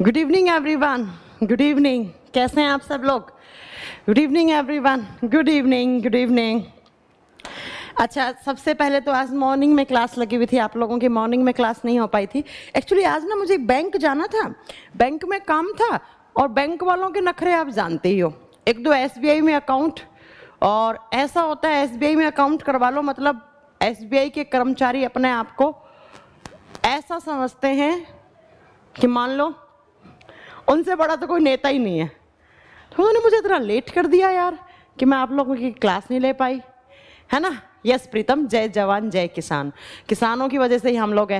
Good evening everyone, good evening. कैसे हैं आप सब लोग? Good evening everyone, good evening, good evening. अच्छा, सबसे पहले तो आज मॉर्निंग में क्लास लगी हुई थी, आप लोगों की मॉर्निंग में क्लास नहीं हो पाई थी। एक्चुअली आज ना मुझे बैंक जाना था, बैंक में काम था, और बैंक वालों के नखरे आप जानते ही हो। एक दो एसबीआई में अकाउंट, और ऐसा होता है एसबीआई में अकाउंट करवा लो मतलब एसबीआई के कर्मचारी अपने आप को ऐसा समझते हैं कि मान लो उनसे बड़ा तो कोई नेता ही नहीं है। तो उन्होंने मुझे इतना लेट कर दिया यार कि मैं आप लोगों की क्लास नहीं ले पाई, है ना। यस प्रीतम, जय जवान जय किसान। किसानों की वजह से ही हम लोग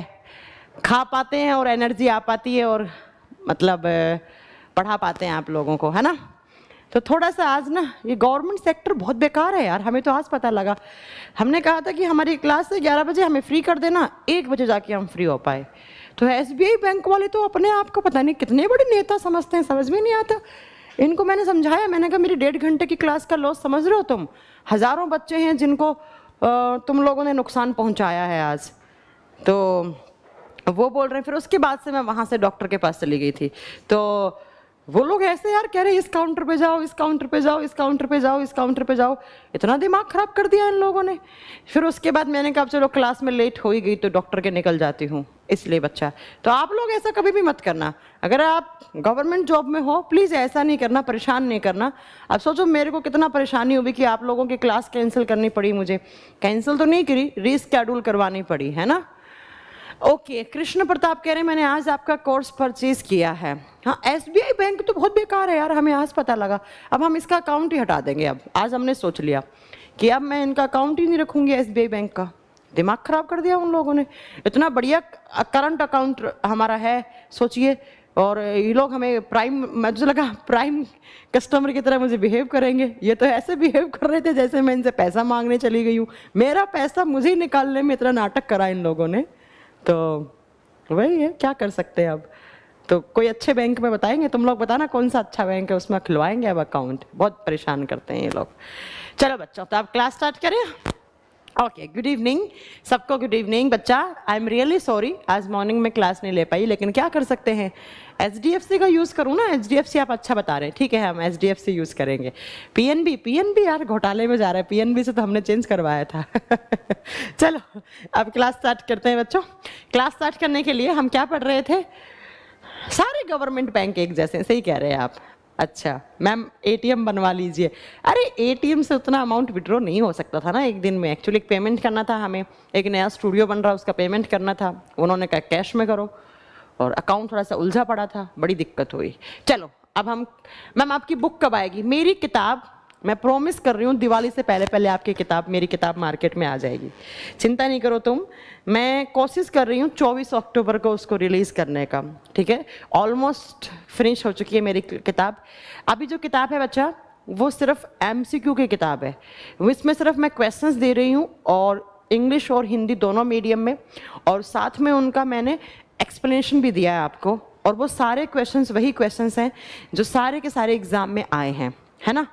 खा पाते हैं और एनर्जी आ पाती है और मतलब पढ़ा पाते हैं आप लोगों को, है ना। तो थोड़ा सा आज ना ये गवर्नमेंट सेक्टर बहुत बेकार है यार, हमें तो आज पता लगा। हमने कहा था कि हमारी क्लास से 11 बजे हमें फ्री कर देना, 1 बजे जाके हम फ्री हो पाए। तो एसबीआई बैंक वाले तो अपने आप को पता नहीं कितने बड़े नेता समझते हैं, समझ में नहीं आता। इनको मैंने समझाया, मैंने कहा मेरी 1.5 घंटे की क्लास का लॉस समझ रहे हो तुम? हज़ारों बच्चे हैं जिनको तुम लोगों ने नुकसान पहुंचाया है आज। तो वो बोल रहे हैं। फिर उसके बाद से मैं वहाँ से डॉक्टर के पास चली गई थी। तो वो लोग ऐसे यार कह रहे इस काउंटर पे जाओ, इस काउंटर पे जाओ, इस काउंटर पे जाओ, इस काउंटर पे जाओ। इतना दिमाग खराब कर दिया इन लोगों ने। फिर उसके बाद मैंने कहा चलो क्लास में लेट हो ही गई तो डॉक्टर के निकल जाती हूँ, इसलिए बच्चा। तो आप लोग ऐसा कभी भी मत करना। अगर आप गवर्नमेंट जॉब में हो प्लीज़ ऐसा नहीं करना, परेशान नहीं करना। अब सोचो मेरे को कितना परेशानी हुई कि आप लोगों की क्लास कैंसिल करनी पड़ी मुझे। कैंसिल तो नहीं करी, रीस्केड्यूल करवानी पड़ी, है ना। ओके, कृष्ण प्रताप कह रहे हैं मैंने आज आपका कोर्स परचेज किया है। हाँ, एसबीआई बैंक तो बहुत बेकार है यार, हमें आज पता लगा। अब हम इसका अकाउंट ही हटा देंगे। अब आज हमने सोच लिया कि अब मैं इनका अकाउंट ही नहीं रखूंगी एसबीआई बैंक का। दिमाग खराब कर दिया उन लोगों ने। इतना बढ़िया करंट अकाउंट हमारा है, सोचिए। और ये लोग हमें प्राइम, मुझे लगा प्राइम कस्टमर की तरह मुझे बिहेव करेंगे। ये तो ऐसे बिहेव कर रहे थे जैसे मैं इनसे पैसा मांगने चली गई हूँ। मेरा पैसा मुझे ही निकालने में इतना नाटक करा इन लोगों ने। तो वही है, क्या कर सकते हैं अब। तो कोई अच्छे बैंक में बताएंगे, तुम लोग बताना कौन सा अच्छा बैंक है, उसमें खुलवाएंगे अब अकाउंट। बहुत परेशान करते हैं ये लोग। चलो बच्चों, तो आप क्लास स्टार्ट करें। ओके, गुड इवनिंग सबको, गुड इवनिंग। बच्चा, आई एम रियली सॉरी आज मॉर्निंग में क्लास नहीं ले पाई, लेकिन क्या कर सकते हैं। एचडीएफसी का यूज़ करूँ ना? एचडीएफसी आप अच्छा बता रहे हैं, ठीक है हम एचडीएफसी यूज़ करेंगे। पीएनबी यार घोटाले में जा रहा है, पीएनबी से तो हमने चेंज करवाया था। चलो अब क्लास स्टार्ट करते हैं बच्चों। क्लास स्टार्ट करने के लिए हम क्या पढ़ रहे थे? सारे गवर्नमेंट बैंक एक जैसे, सही कह रहे हैं आप। अच्छा मैम, एटीएम बनवा लीजिए। अरे एटीएम से उतना अमाउंट विड्रॉ नहीं हो सकता था ना एक दिन में। एक्चुअली एक पेमेंट करना था हमें, एक नया स्टूडियो बन रहा उसका पेमेंट करना था। उन्होंने कहा कैश में करो, और अकाउंट थोड़ा सा उलझा पड़ा था, बड़ी दिक्कत हुई। चलो अब हम, मैम आपकी बुक कब आएगी? मेरी किताब, मैं प्रॉमिस कर रही हूँ दिवाली से पहले पहले आपकी किताब, मेरी किताब मार्केट में आ जाएगी, चिंता नहीं करो तुम। मैं कोशिश कर रही हूँ 24 अक्टूबर को उसको रिलीज़ करने का, ठीक है। ऑलमोस्ट फिनिश हो चुकी है मेरी किताब। अभी जो किताब है बच्चा वो सिर्फ एमसीक्यू की किताब है। इसमें सिर्फ मैं क्वेश्चंस दे रही हूँ, और इंग्लिश और हिंदी दोनों मीडियम में, और साथ में उनका मैंने एक्सप्लेनेशन भी दिया है आपको। और वो सारे क्वेश्चंस वही क्वेश्चंस हैं जो सारे के सारे एग्जाम में आए हैं, है ना,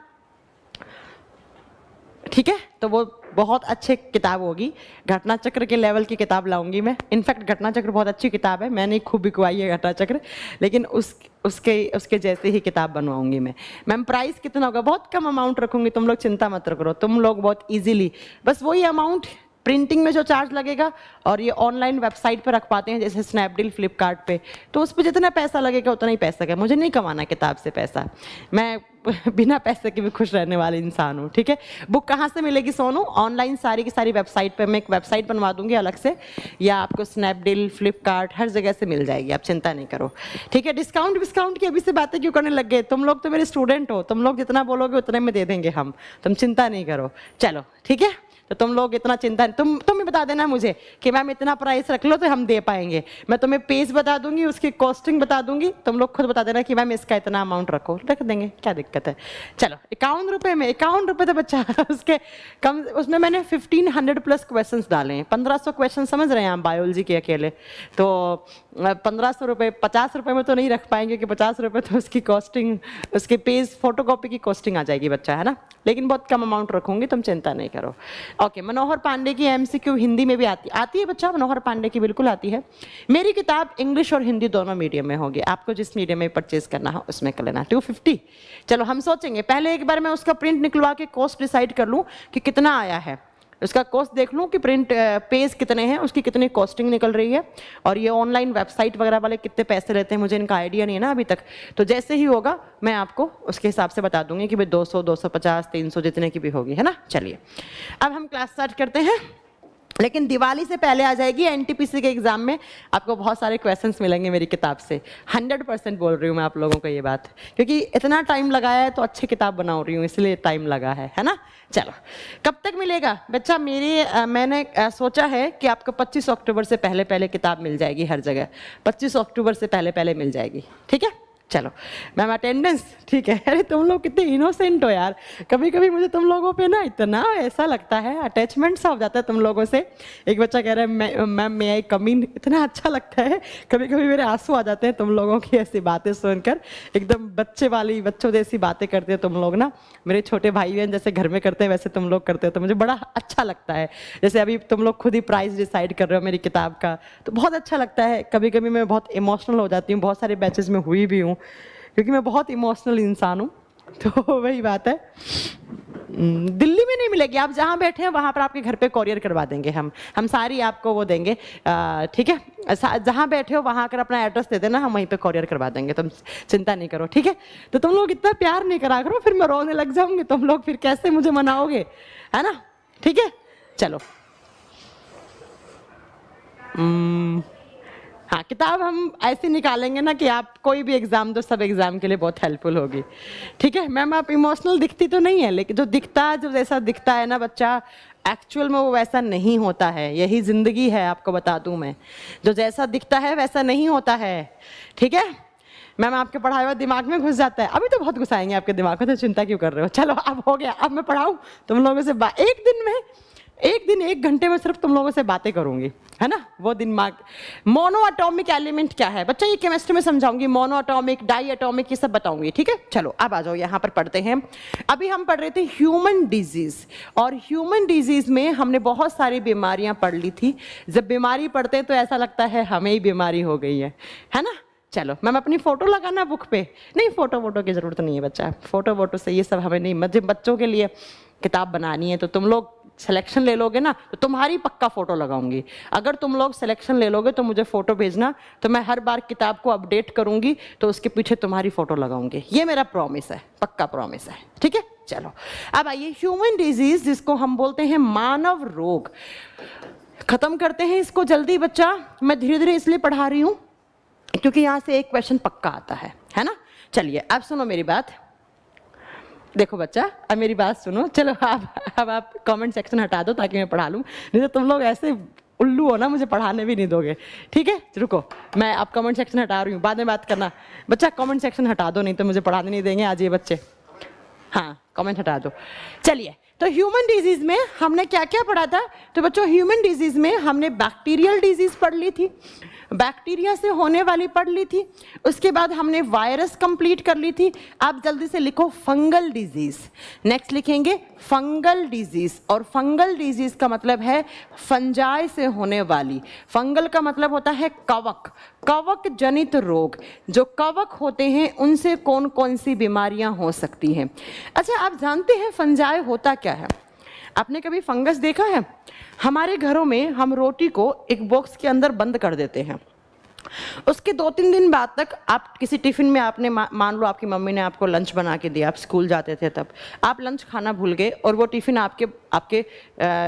ठीक है। तो वो बहुत अच्छी किताब होगी, घटना चक्र के लेवल की किताब लाऊंगी मैं। इनफैक्ट घटना चक्र बहुत अच्छी किताब है, मैंने खूब बिकवाई है घटना चक्र, लेकिन उसके जैसे ही किताब बनवाऊंगी मैं। मैम प्राइस कितना होगा? बहुत कम अमाउंट रखूंगी, तुम लोग चिंता मत करो। तुम लोग बहुत इजीली बस वही अमाउंट, प्रिंटिंग में जो चार्ज लगेगा, और ये ऑनलाइन वेबसाइट पर रख पाते हैं जैसे स्नैपडील, फ्लिपकार्ट पे, तो उस पर जितना पैसा लगेगा उतना ही पैसा है। मुझे नहीं कमाना किताब से पैसा, मैं बिना पैसे के भी खुश रहने वाले इंसान हूँ, ठीक है। बुक कहाँ से मिलेगी सोनू? ऑनलाइन सारी की सारी वेबसाइट पे, मैं एक वेबसाइट बनवा दूंगी अलग से, या आपको स्नैपडील, फ्लिपकार्ट हर जगह से मिल जाएगी, आप चिंता नहीं करो, ठीक है। डिस्काउंट की अभी से बातें क्यों करने लग गए? तुम लोग तो मेरे स्टूडेंट हो, तुम लोग जितना बोलोगे उतने में दे देंगे हम, तुम चिंता नहीं करो। चलो ठीक है, तो तुम लोग इतना चिंता नहीं, तुम ही बता देना मुझे कि मैम इतना प्राइस रख लो तो हम दे पाएंगे। मैं तुम्हें पेज बता दूंगी, उसकी कॉस्टिंग बता दूंगी, तुम लोग खुद बता देना कि मैम इसका इतना अमाउंट रखो, रख देंगे, क्या दिक्कत है। चलो 51 रुपये में, 51 रुपये तो बच्चा उसके कम, उसमें मैंने 1500 प्लस क्वेश्चन डाले हैं। 1500 क्वेश्चन समझ रहे हैं आप बायोलॉजी के अकेले, तो 1500 रुपये, 50 रुपये में तो नहीं रख पाएंगे कि 50 रुपये तो उसकी कॉस्टिंग, उसके पेज फोटोकॉपी की कॉस्टिंग आ जाएगी बच्चा, है ना। लेकिन बहुत कम अमाउंट रखूंगी, तुम चिंता नहीं करो। ओके, मनोहर पांडे की एमसीक्यू हिंदी में भी आती है बच्चा, मनोहर पांडे की बिल्कुल आती है। मेरी किताब इंग्लिश और हिंदी दोनों मीडियम में होगी, आपको जिस मीडियम में परचेज करना हो उसमें कर लेना। 250, चलो हम सोचेंगे पहले एक बार मैं उसका प्रिंट निकलवा के कॉस्ट डिसाइड कर लूँ कि कितना आया है, उसका कॉस्ट देख लूँ कि प्रिंट पेज कितने हैं, उसकी कितनी कॉस्टिंग निकल रही है, और ये ऑनलाइन वेबसाइट वगैरह वाले कितने पैसे लेते हैं, मुझे इनका आइडिया नहीं है ना अभी तक। तो जैसे ही होगा मैं आपको उसके हिसाब से बता दूंगी कि भाई 200, 250, 300 जितने की भी होगी, है ना। चलिए अब हम क्लास स्टार्ट करते हैं, लेकिन दिवाली से पहले आ जाएगी। एनटीपीसी के एग्जाम में आपको बहुत सारे क्वेश्चंस मिलेंगे मेरी किताब से, 100% बोल रही हूँ मैं आप लोगों को ये बात, क्योंकि इतना टाइम लगाया है तो अच्छी किताब बना रही हूँ इसलिए टाइम लगा है ना। चलो कब तक मिलेगा बच्चा, मैंने सोचा है कि आपको 25 अक्टूबर से पहले पहले किताब मिल जाएगी हर जगह, 25 अक्टूबर से पहले पहले मिल जाएगी, ठीक है। चलो मैम अटेंडेंस ठीक है। अरे तुम लोग कितने इनोसेंट हो यार, कभी कभी मुझे तुम लोगों पे ना इतना ऐसा लगता है, अटैचमेंट सा हो जाता है तुम लोगों से। एक बच्चा कह रहा है मैम मैं आई कम इन, इतना अच्छा लगता है, कभी कभी मेरे आंसू आ जाते हैं तुम लोगों की ऐसी बातें सुनकर, एकदम बच्चों जैसी बातें करते हो तुम लोग ना, मेरे छोटे भाई बहन जैसे घर में करते हैं वैसे तुम लोग करते हो, तो मुझे बड़ा अच्छा लगता है। जैसे अभी तुम लोग खुद ही प्राइस डिसाइड कर रहे हो मेरी किताब का, तो बहुत अच्छा लगता है। कभी कभी मैं बहुत इमोशनल हो जाती हूँ, बहुत सारे बैचेस में हुई भी हूँ, क्योंकि मैं बहुत इमोशनल इंसान हूँ। तो वही बात है, दिल्ली में नहीं मिलेगी, आप जहाँ बैठे हैं वहाँ पर आपके घर पे कॉरियर करवा देंगे हम सारी आपको वो देंगे, ठीक है। जहाँ बैठे हो वहाँ अगर अपना एड्रेस दे देना, हम वहीं पे कॉरियर करवा देंगे, तुम चिंता नहीं करो, ठीक है। तो तुम लोग इतना प्यार नहीं करा करो, फिर मैं रोने लग जाऊंगी, तुम लोग फिर कैसे मुझे मनाओगे, है ना, ठीक है। चलो हाँ, किताब हम ऐसे निकालेंगे ना कि आप कोई भी एग्जाम दो, सब एग्जाम के लिए बहुत हेल्पफुल होगी, ठीक है। मैम आप इमोशनल दिखती तो नहीं है, लेकिन जो जैसा दिखता है ना बच्चा, एक्चुअल में वो वैसा नहीं होता है, यही जिंदगी है, आपको बता दूं मैं, जो जैसा दिखता है वैसा नहीं होता है, ठीक है। मैम आपके पढ़ाए हुआ दिमाग में घुस जाता है, अभी तो बहुत घुसाएंगे आपके दिमाग में, तो चिंता क्यों कर रहे हो। चलो अब हो गया, अब मैं पढ़ाऊँ तुम लोगों से, एक दिन 1 घंटे में सिर्फ तुम लोगों से बातें करूंगी, है ना। वो दिमाग, मोनो एटॉमिक एलिमेंट क्या है बच्चा, ये केमिस्ट्री में समझाऊंगी, मोनो एटॉमिक, डाई एटॉमिक, ये सब बताऊंगी, ठीक है। चलो अब आ जाओ यहाँ पर पढ़ते हैं। अभी हम पढ़ रहे थे ह्यूमन डिजीज, और ह्यूमन डिजीज में हमने बहुत सारी बीमारियां पढ़ ली थी। जब बीमारी पढ़ते हैं तो ऐसा लगता है हमें ही बीमारी हो गई है ना। चलो मैम अपनी फोटो लगाना बुक पे, नहीं फोटो की जरूरत नहीं है बच्चा, फोटो से ये सब हमें नहीं, मतलब बच्चों के लिए किताब बनानी है तो तुम लोग सिलेक्शन ले लोगे ना, तो तुम्हारी पक्का फोटो लगाऊंगी। अगर तुम लोग सिलेक्शन ले लोगे तो मुझे फोटो भेजना, तो मैं हर बार किताब को अपडेट करूंगी तो उसके पीछे तुम्हारी फोटो लगाऊंगी, ये मेरा प्रॉमिस है, पक्का प्रॉमिस है, ठीक है। चलो अब आइए, ह्यूमन डिजीज जिसको हम बोलते हैं मानव रोग, खत्म करते हैं इसको जल्दी बच्चा। मैं धीरे धीरे इसलिए पढ़ा रही हूँ क्योंकि यहाँ से एक क्वेश्चन पक्का आता है ना। चलिए अब सुनो मेरी बात, देखो बच्चा अब मेरी बात सुनो। चलो अब आप कमेंट सेक्शन हटा दो ताकि मैं पढ़ा लूँ, नहीं तो तुम लोग ऐसे उल्लू हो ना, मुझे पढ़ाने भी नहीं दोगे, ठीक है। रुको मैं आप कमेंट सेक्शन हटा रही हूँ, बाद में बात करना बच्चा, कमेंट सेक्शन हटा दो, नहीं तो मुझे पढ़ाने नहीं देंगे आज ये बच्चे। हाँ कमेंट हटा दो। चलिए तो ह्यूमन डिजीज में हमने क्या क्या पढ़ा था, तो बच्चों ह्यूमन डिजीज में हमने बैक्टीरियल डिजीज पढ़ ली थी, बैक्टीरिया से होने वाली पढ़ ली थी, उसके बाद हमने वायरस कंप्लीट कर ली थी। आप जल्दी से लिखो फंगल डिजीज, नेक्स्ट लिखेंगे फंगल डिजीज, और फंगल डिजीज का मतलब है फंजाई से होने वाली, फंगल का मतलब होता है कवक जनित रोग, जो कवक होते हैं उनसे कौन कौन सी बीमारियां हो सकती हैं। अच्छा आप जानते हैं फंजाई होता क्या है, आपने कभी फंगस देखा है? हमारे घरों में हम रोटी को एक बॉक्स के अंदर बंद कर देते हैं, उसके 2-3 दिन बाद तक आप किसी टिफिन में आपने मान लो आपकी मम्मी ने आपको लंच बना के दिया, आप स्कूल जाते थे तब आप लंच खाना भूल गए और वो टिफिन आपके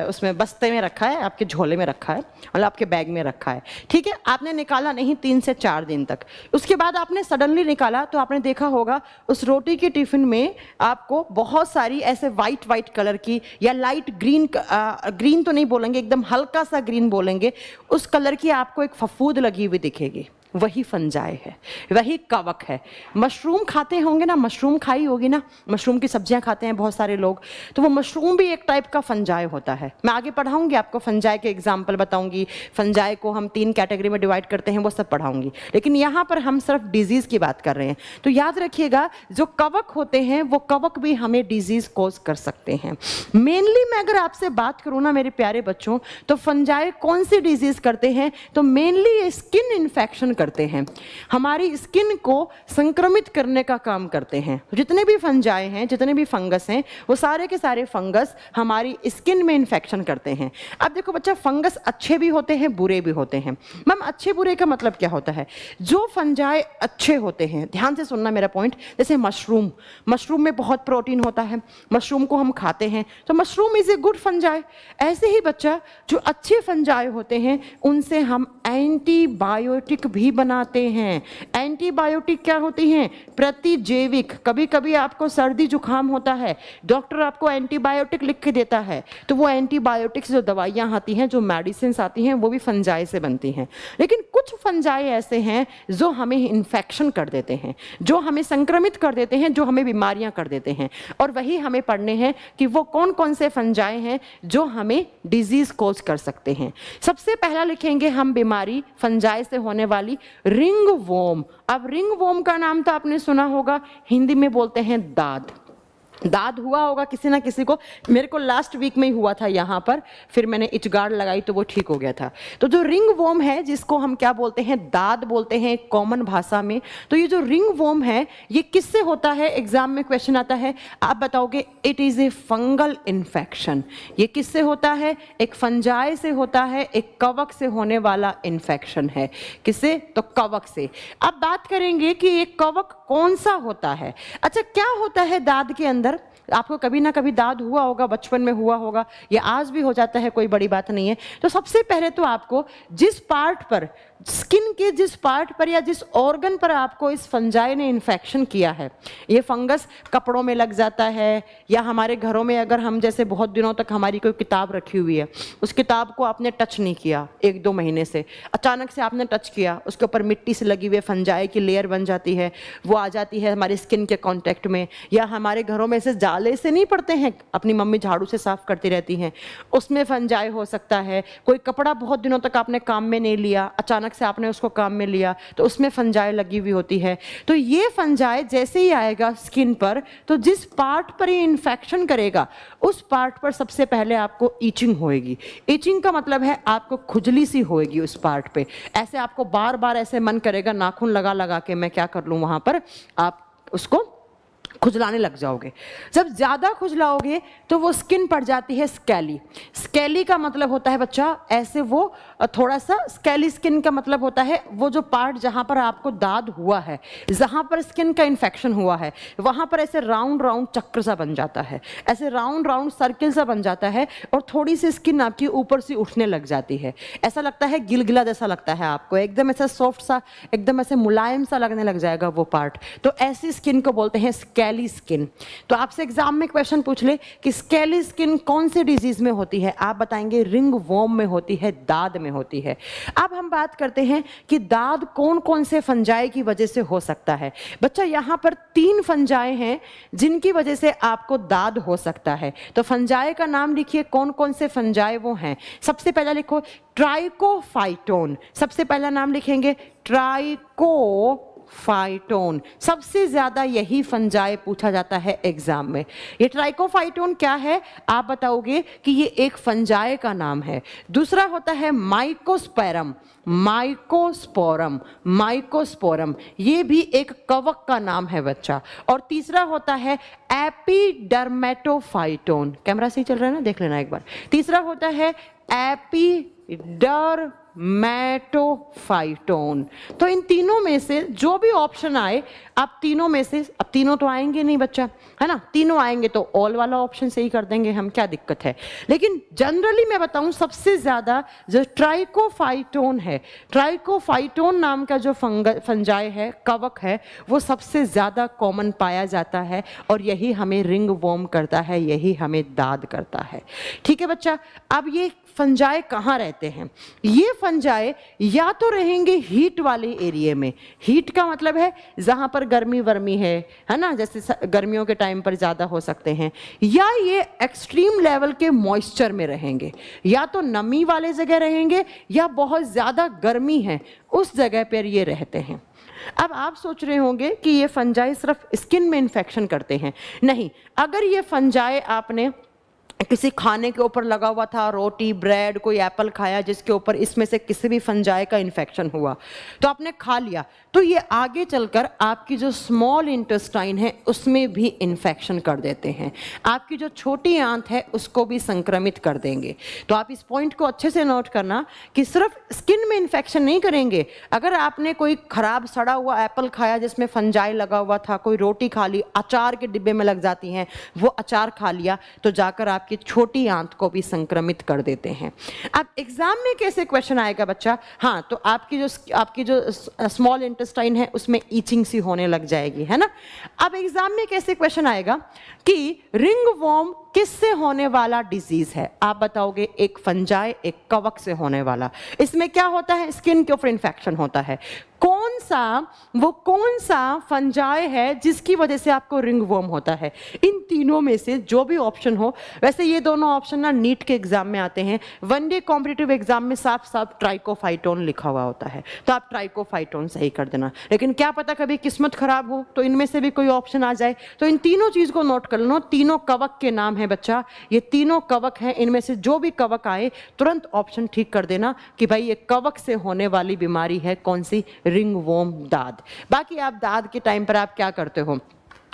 उसमें बस्ते में रखा है, आपके झोले में रखा है, मतलब आपके बैग में रखा है, ठीक है। आपने निकाला नहीं 3 से 4 दिन तक, उसके बाद आपने सडनली निकाला तो आपने देखा होगा उस रोटी के टिफिन में आपको बहुत सारी ऐसे वाइट कलर की या लाइट ग्रीन तो नहीं बोलेंगे, एकदम हल्का सा ग्रीन बोलेंगे, उस कलर की आपको एक फफूंद लगी हुई दिखेगी, वही फंजाई है, वही कवक है। मशरूम खाते होंगे ना, मशरूम खाई होगी ना, मशरूम की सब्जियां खाते हैं बहुत सारे लोग, तो वो मशरूम भी एक टाइप का फंजाई होता है। मैं आगे पढ़ाऊंगी आपको, फंजाई के एग्जाम्पल बताऊंगी, फंजाई को हम 3 कैटेगरी में डिवाइड करते हैं, वो सब पढ़ाऊंगी। लेकिन यहाँ पर हम सिर्फ डिजीज की बात कर रहे हैं। तो याद रखिएगा, जो कवक होते हैं वो कवक भी हमें डिजीज कॉज कर सकते हैं। मेनली मैं अगर आपसे बात करूँ ना मेरे प्यारे बच्चों, तो फंजाई कौन सी डिजीज करते हैं? तो मेनली ये स्किन इन्फेक्शन करते हैं, हमारी स्किन को संक्रमित करने का काम करते हैं। जितने भी फंजाई हैं, जितने भी फंगस हैं, वो सारे के सारे फंगस हमारी स्किन में इन्फेक्शन करते हैं। अब देखो बच्चा, फंगस अच्छे भी होते हैं, बुरे भी होते हैं। मैम अच्छे बुरे का मतलब क्या होता है? जो फंजाई अच्छे होते हैं, ध्यान से सुनना मेरा पॉइंट, जैसे मशरूम, मशरूम में बहुत प्रोटीन होता है, मशरूम को हम खाते हैं, तो mushroom is a good fungi. ऐसे ही बच्चा, जो अच्छे फंजाई होते हैं उनसे हम एंटीबायोटिक भी बनाते हैं। एंटीबायोटिक क्या होती हैं? प्रतिजैविक। कभी कभी आपको सर्दी जुकाम होता है, डॉक्टर आपको एंटीबायोटिक लिख के देता है, तो वो एंटीबायोटिक्स जो दवाइयाँ आती हैं, जो मेडिसिन आती हैं, वो भी फंजाई से बनती हैं। लेकिन कुछ फंजाई ऐसे हैं जो हमें इन्फेक्शन कर देते हैं, जो हमें संक्रमित कर देते हैं, जो हमें बीमारियां कर देते हैं। और वही हमें पढ़ने हैं कि वो कौन कौन से फंजाई हैं जो हमें डिजीज कॉज कर सकते हैं। सबसे पहला लिखेंगे हम बीमारी फंजाई से होने वाली, रिंग वॉर्म। अब रिंग वॉर्म का नाम तो आपने सुना होगा, हिंदी में बोलते हैं दाद। दाद हुआ होगा किसी ना किसी को, मेरे को लास्ट वीक में ही हुआ था यहाँ पर, फिर मैंने इचगार्ड लगाई तो वो ठीक हो गया था। तो जो रिंग वॉर्म है, जिसको हम क्या बोलते हैं, दाद बोलते हैं कॉमन भाषा में, तो ये जो रिंग वॉर्म है ये किससे होता है? एग्जाम में क्वेश्चन आता है, आप बताओगे it is a fungal infection. ये किससे होता है? एक फंजाई से होता है, एक कवक से होने वाला इन्फेक्शन है। किससे? तो कवक से। अब बात करेंगे कि एक कवक कौन सा होता है। अच्छा, क्या होता है दाद के अंदर? आपको कभी ना कभी दाद हुआ होगा, बचपन में हुआ होगा, या आज भी हो जाता है, कोई बड़ी बात नहीं है। तो सबसे पहले तो आपको जिस पार्ट पर, स्किन के जिस पार्ट पर या जिस ऑर्गन पर आपको इस फंजाई ने इन्फेक्शन किया है, ये फंगस कपड़ों में लग जाता है, या हमारे घरों में अगर हम जैसे बहुत दिनों तक हमारी कोई किताब रखी हुई है, उस किताब को आपने टच नहीं किया 1-2 महीने से, अचानक से आपने टच किया, उसके ऊपर मिट्टी से लगी हुई फंजाई की लेयर बन जाती है, वो आ जाती है हमारी स्किन के कांटेक्ट में। या हमारे घरों में से जाले से नहीं पड़ते हैं, अपनी मम्मी झाड़ू से साफ करती रहती हैं, उसमें फंजाई हो सकता है। कोई कपड़ा बहुत दिनों तक आपने काम में नहीं लिया, अचानक से आपने उसको काम में लिया, तो उसमें फंजाई लगी हुई होती है। तो ये फंजाई जैसे ही आएगा स्किन पर, तो जिस पार्ट पर ये इन्फेक्शन करेगा उस पार्ट पर सबसे पहले आपको ईचिंग होएगी। ईचिंग का मतलब है आपको खुजली सी होएगी उस पार्ट पे, ऐसे आपको बार बार ऐसे मन करेगा नाखून लगा लगा के मैं क्या कर लूं, वहां पर आप उसको खुजलाने लग जाओगे। जब ज़्यादा खुजलाओगे तो वो स्किन पड़ जाती है स्कैली। स्कैली का मतलब होता है बच्चा ऐसे, वो थोड़ा सा स्कैली स्किन का मतलब होता है वो जो पार्ट जहाँ पर आपको दाद हुआ है, जहाँ पर स्किन का इन्फेक्शन हुआ है, वहाँ पर ऐसे राउंड राउंड चक्र सा बन जाता है, ऐसे राउंड राउंड सर्किल सा बन जाता है, और थोड़ी सी स्किन आपकी ऊपर से उठने लग जाती है। ऐसा लगता है गिलगिला जैसा लगता है आपको, एकदम ऐसा सॉफ्ट सा, एकदम ऐसे मुलायम सा लगने लग जाएगा वो पार्ट। तो ऐसी स्किन को बोलते हैं स्कैली स्किन। तो आपसे एग्जाम में क्वेश्चन पूछ ले कि स्कैली स्किन कौन से डिजीज में होती है, आप बताएंगे रिंग वॉर्म में होती है, दाद में होती है। अब हम बात करते हैं कि दाद कौन कौन से फंजाई की वजह से हो सकता है। बच्चा यहाँ पर 3 फंजाई हैं जिनकी वजह से आपको दाद हो सकता है। तो फंजाई का नाम लिखिए, कौन कौन से फंजाई वो हैं। सबसे पहला लिखो ट्राइकोफाइटोन, सबसे पहला नाम लिखेंगे ट्राइको फाइटोन। सबसे ज्यादा यही फंजाई पूछा जाता है एग्जाम में। ये ट्राइकोफाइटोन क्या है आप बताओगे कि ये एक फंजाई का नाम है। दूसरा होता है माइकोस्पोरम, माइकोस्पोरम, माइकोस्पोरम, ये भी एक कवक का नाम है बच्चा। और तीसरा होता है एपिडर्मेटोफाइटोन, कैमरा सही चल रहा है ना, देख लेना एक बार। तीसरा होता है एपिडर्मेटोफाइटोन। तो इन तीनों में से जो भी ऑप्शन आए, आप तीनों में से, अब तीनों तो आएंगे नहीं बच्चा, है ना, तीनों आएंगे तो ऑल वाला ऑप्शन सही कर देंगे हम, क्या दिक्कत है। लेकिन जनरली मैं बताऊं सबसे ज्यादा जो ट्राइकोफाइटोन है, ट्राइकोफाइटोन नाम का जो फंजाई है, कवक है, वो सबसे ज्यादा कॉमन पाया जाता है, और यही हमें रिंग वॉर्म करता है, यही हमें दाद करता है। ठीक है बच्चा। अब ये फंजाई कहाँ रहते हैं? ये फंजाई या तो रहेंगे हीट वाले एरिया में, हीट का मतलब है जहां पर गर्मी वर्मी है ना, जैसे गर्मियों के टाइम पर ज्यादा हो सकते हैं, या ये एक्सट्रीम लेवल के मॉइस्चर में रहेंगे, या तो नमी वाले जगह रहेंगे या बहुत ज्यादा गर्मी है उस जगह पर ये रहते हैं। अब आप सोच रहे होंगे कि ये फंजाई सिर्फ स्किन में इन्फेक्शन करते हैं, नहीं, अगर ये फंजाई आपने किसी खाने के ऊपर लगा हुआ था, रोटी ब्रेड कोई एप्पल खाया जिसके ऊपर इसमें से किसी भी फंजाई का इन्फेक्शन हुआ तो आपने खा लिया, तो ये आगे चलकर आपकी जो स्मॉल इंटेस्टाइन है उसमें भी इन्फेक्शन कर देते हैं, आपकी जो छोटी आंत है उसको भी संक्रमित कर देंगे। तो आप इस पॉइंट को अच्छे से नोट करना कि सिर्फ स्किन में इन्फेक्शन नहीं करेंगे, अगर आपने कोई खराब सड़ा हुआ एप्पल खाया जिसमें फंजाई लगा हुआ था, कोई रोटी खा ली, अचार के डिब्बे में लग जाती हैं वो अचार खा लिया, तो जाकर आपकी छोटी आंत को भी संक्रमित कर देते हैं। अब एग्जाम में कैसे क्वेश्चन आएगा बच्चा, हाँ, तो आपकी जो स्मॉल इंटेस्टाइन है उसमें ईचिंग सी होने लग जाएगी, है ना। अब एग्जाम में कैसे क्वेश्चन आएगा कि रिंगवॉर्म किससे होने वाला डिजीज है, आप बताओगे एक फंजाई एक कवक से होने वाला, इसमें क्या होता है, स्किन के ऊपर इंफेक्शन होता है, कौन सा फंजाई है जिसकी वजह से आपको रिंगवॉर्म होता है, इन तीनों में से जो भी ऑप्शन हो। वैसे ये दोनों ऑप्शन ना नीट के एग्जाम में आते हैं, वनडे कॉम्पिटिटिव एग्जाम में साफ साफ ट्राइकोफाइटोन लिखा हुआ होता है, तो आप ट्राइकोफाइटोन सही कर देना, लेकिन क्या पता कभी किस्मत खराब हो तो इनमें से भी कोई ऑप्शन आ जाए, तो इन तीनों चीज को नोट कर लो, तीनों कवक के नाम है बच्चा, ये तीनों कवक हैं, इनमें से जो भी कवक आए तुरंत ऑप्शन ठीक कर देना कि भाई ये कवक से होने वाली बीमारी है, कौन सी, रिंगवॉर्म दाद। बाकी आप दाद के टाइम पर आप क्या करते हो,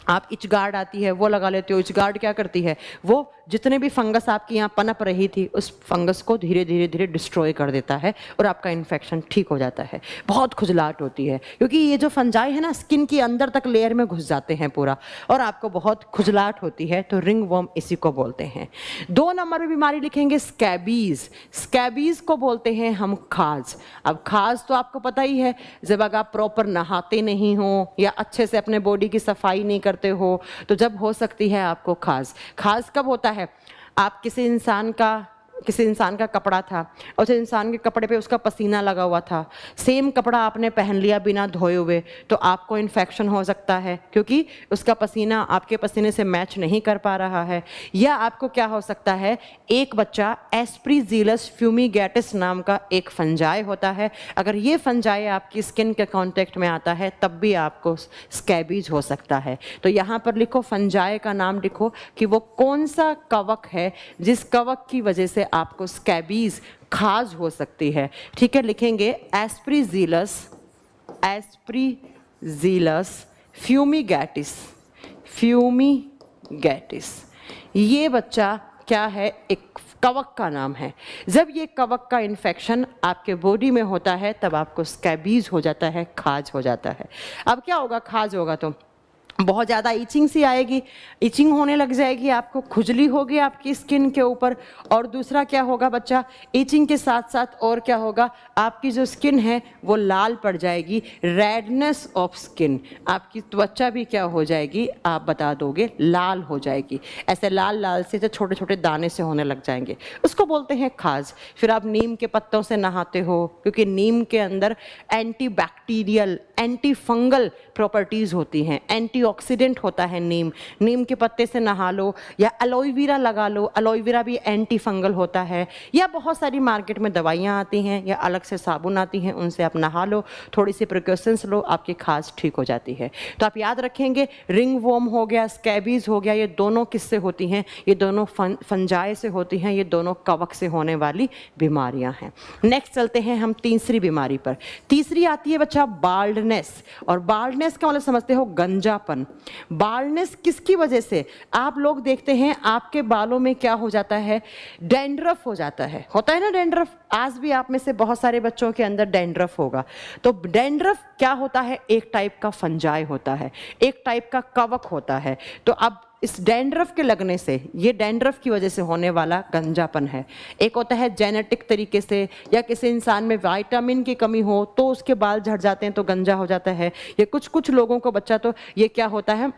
आप इच गार्ड आती है वो लगा लेते हो, इच गार्ड क्या करती है, वो जितने भी फंगस आपकी यहाँ पनप रही थी उस फंगस को धीरे धीरे डिस्ट्रॉय कर देता है और आपका इन्फेक्शन ठीक हो जाता है। बहुत खुजलाहट होती है क्योंकि ये जो फंजाई है ना स्किन की अंदर तक लेयर में घुस जाते हैं पूरा, और आपको बहुत खुजलाहट होती है, तो रिंगवॉर्म इसी को बोलते हैं। 2 नंबर में बीमारी लिखेंगे स्कैबीज, स्कैबीज को बोलते हैं हम खाज। अब खाज तो आपको पता ही है, जब अगर आप प्रॉपर नहाते नहीं हो या अच्छे से अपने बॉडी की सफाई नहीं करते हो तो जब हो सकती है आपको खाज। खाज कब होता है, आप किसी इंसान का कपड़ा था और उस इंसान के कपड़े पे उसका पसीना लगा हुआ था, सेम कपड़ा आपने पहन लिया बिना धोए हुए, तो आपको इन्फेक्शन हो सकता है क्योंकि उसका पसीना आपके पसीने से मैच नहीं कर पा रहा है। या आपको क्या हो सकता है, एक बच्चा एस्प्रीजीलस फ्यूमिगेटिस नाम का एक फंजाई होता है, अगर ये फंजाई आपकी स्किन के कांटेक्ट में आता है तब भी आपको स्कैबीज हो सकता है। तो यहाँ पर लिखो, फंजाई का नाम लिखो कि वो कौन सा कवक है जिस कवक की वजह से आपको स्कैबीज खाज हो सकती है। ठीक है, लिखेंगे एस्प्रीजीलस फ्यूमिगेटिस। ये बच्चा क्या है, एक कवक का नाम है। जब ये कवक का इन्फेक्शन आपके बॉडी में होता है तब आपको स्कैबीज हो जाता है, खाज हो जाता है। अब क्या होगा, खाज होगा तो बहुत ज़्यादा इचिंग सी आएगी, इचिंग होने लग जाएगी, आपको खुजली होगी आपकी स्किन के ऊपर, और दूसरा क्या होगा बच्चा, इचिंग के साथ साथ और क्या होगा, आपकी जो स्किन है वो लाल पड़ जाएगी, रेडनेस ऑफ स्किन, आपकी त्वचा भी क्या हो जाएगी, आप बता दोगे, लाल हो जाएगी, ऐसे लाल लाल से जो छोटे छोटे दाने से होने लग जाएंगे, उसको बोलते हैं खाज। फिर आप नीम के पत्तों से नहाते हो क्योंकि नीम के अंदर एंटीबैक्टीरियल एंटी फंगल प्रॉपर्टीज़ होती हैं, एंटीऑक्सीडेंट होता है नीम के पत्ते से नहा लो, या एलोवेरा लगा लो, एलोवेरा भी एंटी फंगल होता है, या बहुत सारी मार्केट में दवाइयाँ आती हैं या अलग से साबुन आती हैं, उनसे आप नहा लो, थोड़ी सी प्रिकॉशंस लो, आपकी खाज ठीक हो जाती है। तो आप याद रखेंगे, रिंगवॉर्म हो गया, स्कैबीज हो गया, ये दोनों किससे होती हैं, ये दोनों फंजाई से होती हैं, ये दोनों कवक से होने वाली बीमारियां हैं। नेक्स्ट चलते हैं हम तीसरी बीमारी पर। तीसरी आती है बच्चा बाल्डनेस, और बाल्डनेस का मतलब समझते हो गंजापन। बाल्डनेस किसकी वजह से, आप लोग देखते हैं आपके बालों में क्या हो जाता है, डैंड्रफ हो जाता है, होता है ना डैंड्रफ, आज भी आप में से बहुत सारे बच्चों के अंदर डैंड्रफ होगा। तो डैंड्रफ क्या होता है, एक टाइप का फंजाई होता है, एक टाइप का कवक होता है। तो अब इस डैंड्रफ के लगने से, ये डैंड्रफ की वजह से होने वाला गंजापन है। एक होता है जेनेटिक तरीके से, या किसी इंसान में विटामिन की कमी हो तो उसके बाल झड़ जाते हैं तो गंजा हो जाता है, या कुछ लोगों को बच्चा तो ये क्या होता है,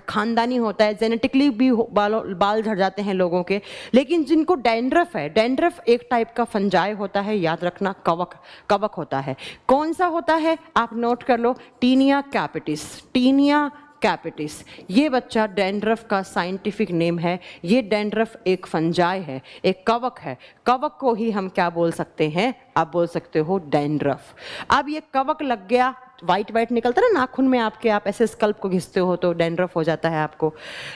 खानदानी होता है, जेनेटिकली भी बाल झड़ जाते हैं लोगों के। लेकिन जिनको डैंड्रफ है, डैंड्रफ एक टाइप का फंजाई होता है, याद रखना, कवक होता है। कौन सा होता है आप नोट कर लो, टीनिया कैपिटिस, टीनिया कैपिटिस। ये बच्चा डैंड्रफ का साइंटिफिक नेम है। ये डैंड्रफ एक फंजाई है, एक कवक है। कवक को ही हम क्या बोल सकते हैं, आप बोल सकते हो डैंड्रफ। अब ये कवक लग गया, वाइट वाइट निकलता है ना नाखून में आपके, आप ऐसे स्कल्प को घिसते हो तो डैंड्रफ हो जाता है आपको।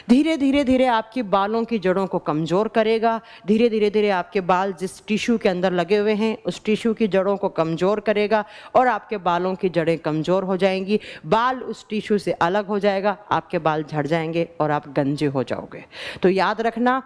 धीरे धीरे धीरे आपकी बालों की जड़ों को कमज़ोर करेगा। धीरे धीरे धीरे आपके बाल जिस टिश्यू के अंदर लगे हुए हैं उस टिश्यू की जड़ों को कमज़ोर करेगा और आपके बालों की जड़ें कमज़ोर हो जाएंगी। बाल उस टिश्यू से अलग हो जाएगा, आपके बाल झड़ जाएंगे और आप गंजे हो जाओगे। तो याद रखना,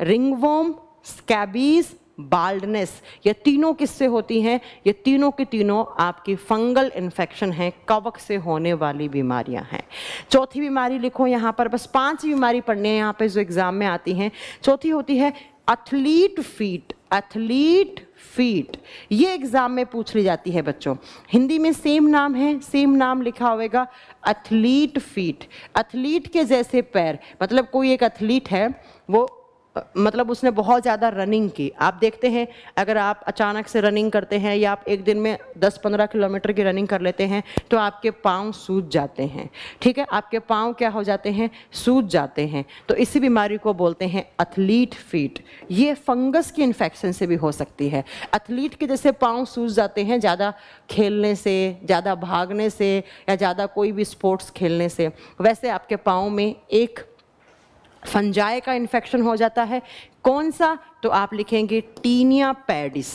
रिंगवॉर्म, स्कैबीज, बाल्डनेस, ये तीनों किससे होती हैं, ये तीनों की तीनों आपकी फंगल इन्फेक्शन है, कवक से होने वाली बीमारियां हैं। चौथी बीमारी लिखो यहाँ पर, बस 5 बीमारी पढ़नी है यहाँ पे जो एग्जाम में आती हैं। चौथी होती है एथलीट फीट। एथलीट फीट ये एग्जाम में पूछ ली जाती है बच्चों। हिंदी में सेम नाम है, सेम नाम लिखा होगा, एथलीट फीट। एथलीट के जैसे पैर, मतलब कोई एक एथलीट है, वो मतलब उसने बहुत ज़्यादा रनिंग की। आप देखते हैं अगर आप अचानक से रनिंग करते हैं या आप एक दिन में 10-15 किलोमीटर की रनिंग कर लेते हैं तो आपके पाँव सूज जाते हैं, ठीक है, आपके पाँव क्या हो जाते हैं, सूज जाते हैं। तो इसी बीमारी को बोलते हैं एथलीट फीट। ये फंगस की इन्फेक्शन से भी हो सकती है। एथलीट के जैसे पाँव सूज जाते हैं ज़्यादा खेलने से, ज़्यादा भागने से या ज़्यादा कोई भी स्पोर्ट्स खेलने से, वैसे आपके पाँव में एक फंजाई का इन्फेक्शन हो जाता है। कौन सा, तो आप लिखेंगे टीनिया पैडिस।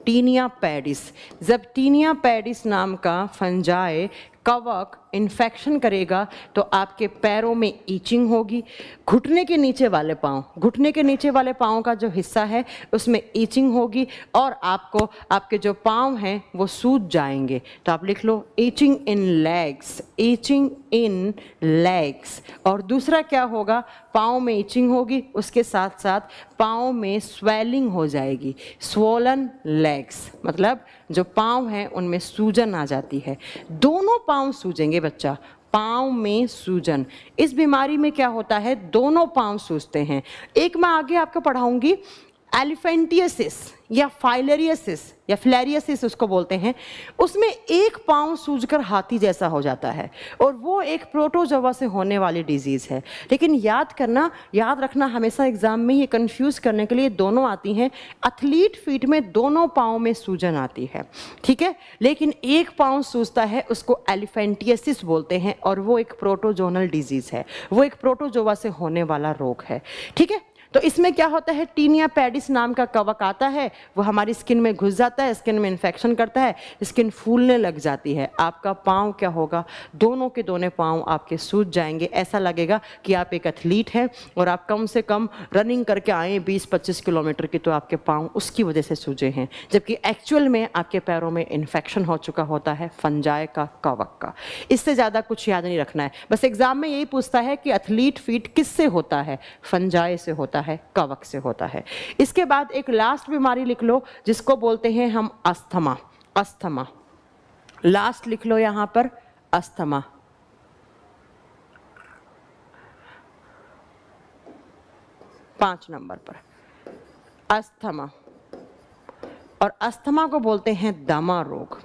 टीनिया पैडिस। जब टीनिया पैडिस नाम का फंजाई कवक इन्फेक्शन करेगा तो आपके पैरों में ईचिंग होगी। घुटने के नीचे वाले पाँव, घुटने के नीचे वाले पाँव का जो हिस्सा है उसमें ईचिंग होगी और आपको आपके जो पाँव हैं वो सूज जाएंगे। तो आप लिख लो ईचिंग इन लेग्स, ईचिंग इन लेग्स। और दूसरा क्या होगा, पाँव में ईचिंग होगी, उसके साथ साथ पाँव में स्वेलिंग हो जाएगी, स्वोलन लेग्स, मतलब जो पाँव हैं उनमें सूजन आ जाती है। दोनों पाँव सूजेंगे बच्चा, पाँव में सूजन। इस बीमारी में क्या होता है, दोनों पाँव सूजते हैं। एक मैं आगे आपको पढ़ाऊंगी, एलिफेंटियसिस या फाइलेरियसिस या फ्लैरियसिस उसको बोलते हैं। उसमें एक पाँव सूजकर हाथी जैसा हो जाता है और वो एक प्रोटोजोआ से होने वाली डिजीज़ है। लेकिन याद रखना हमेशा एग्जाम में ये कंफ्यूज करने के लिए दोनों आती हैं। एथलीट फीट में दोनों पाँव में सूजन आती है, ठीक है, लेकिन एक पाँव सूजता है, उसको एलिफेंटियसिस बोलते हैं और वो एक प्रोटोजोनल डिजीज़ है, वो एक प्रोटोजोआ से होने वाला रोग है, ठीक है। तो इसमें क्या होता है, टीनिया पैडिस नाम का कवक आता है, वो हमारी स्किन में घुस जाता है, स्किन में इन्फेक्शन करता है, स्किन फूलने लग जाती है। आपका पाँव क्या होगा, दोनों के दोनों पाँव आपके सूज जाएंगे। ऐसा लगेगा कि आप एक एथलीट हैं और आप कम से कम रनिंग करके आए 20-25 किलोमीटर की, तो आपके पाँव उसकी वजह से सूजे हैं, जबकि एक्चुअल में आपके पैरों में इन्फेक्शन हो चुका होता है फंजाई का, कवक का। इससे ज़्यादा कुछ याद नहीं रखना है, बस एग्जाम में यही पूछता है कि एथलीट फीट किससे होता है, फंजाई से होता है, कवक से होता है। इसके बाद एक लास्ट बीमारी लिख लो जिसको बोलते हैं हम अस्थमा। अस्थमा लास्ट लिख लो यहां पर, अस्थमा। पांच नंबर पर अस्थमा, और अस्थमा को बोलते हैं दमा रोग।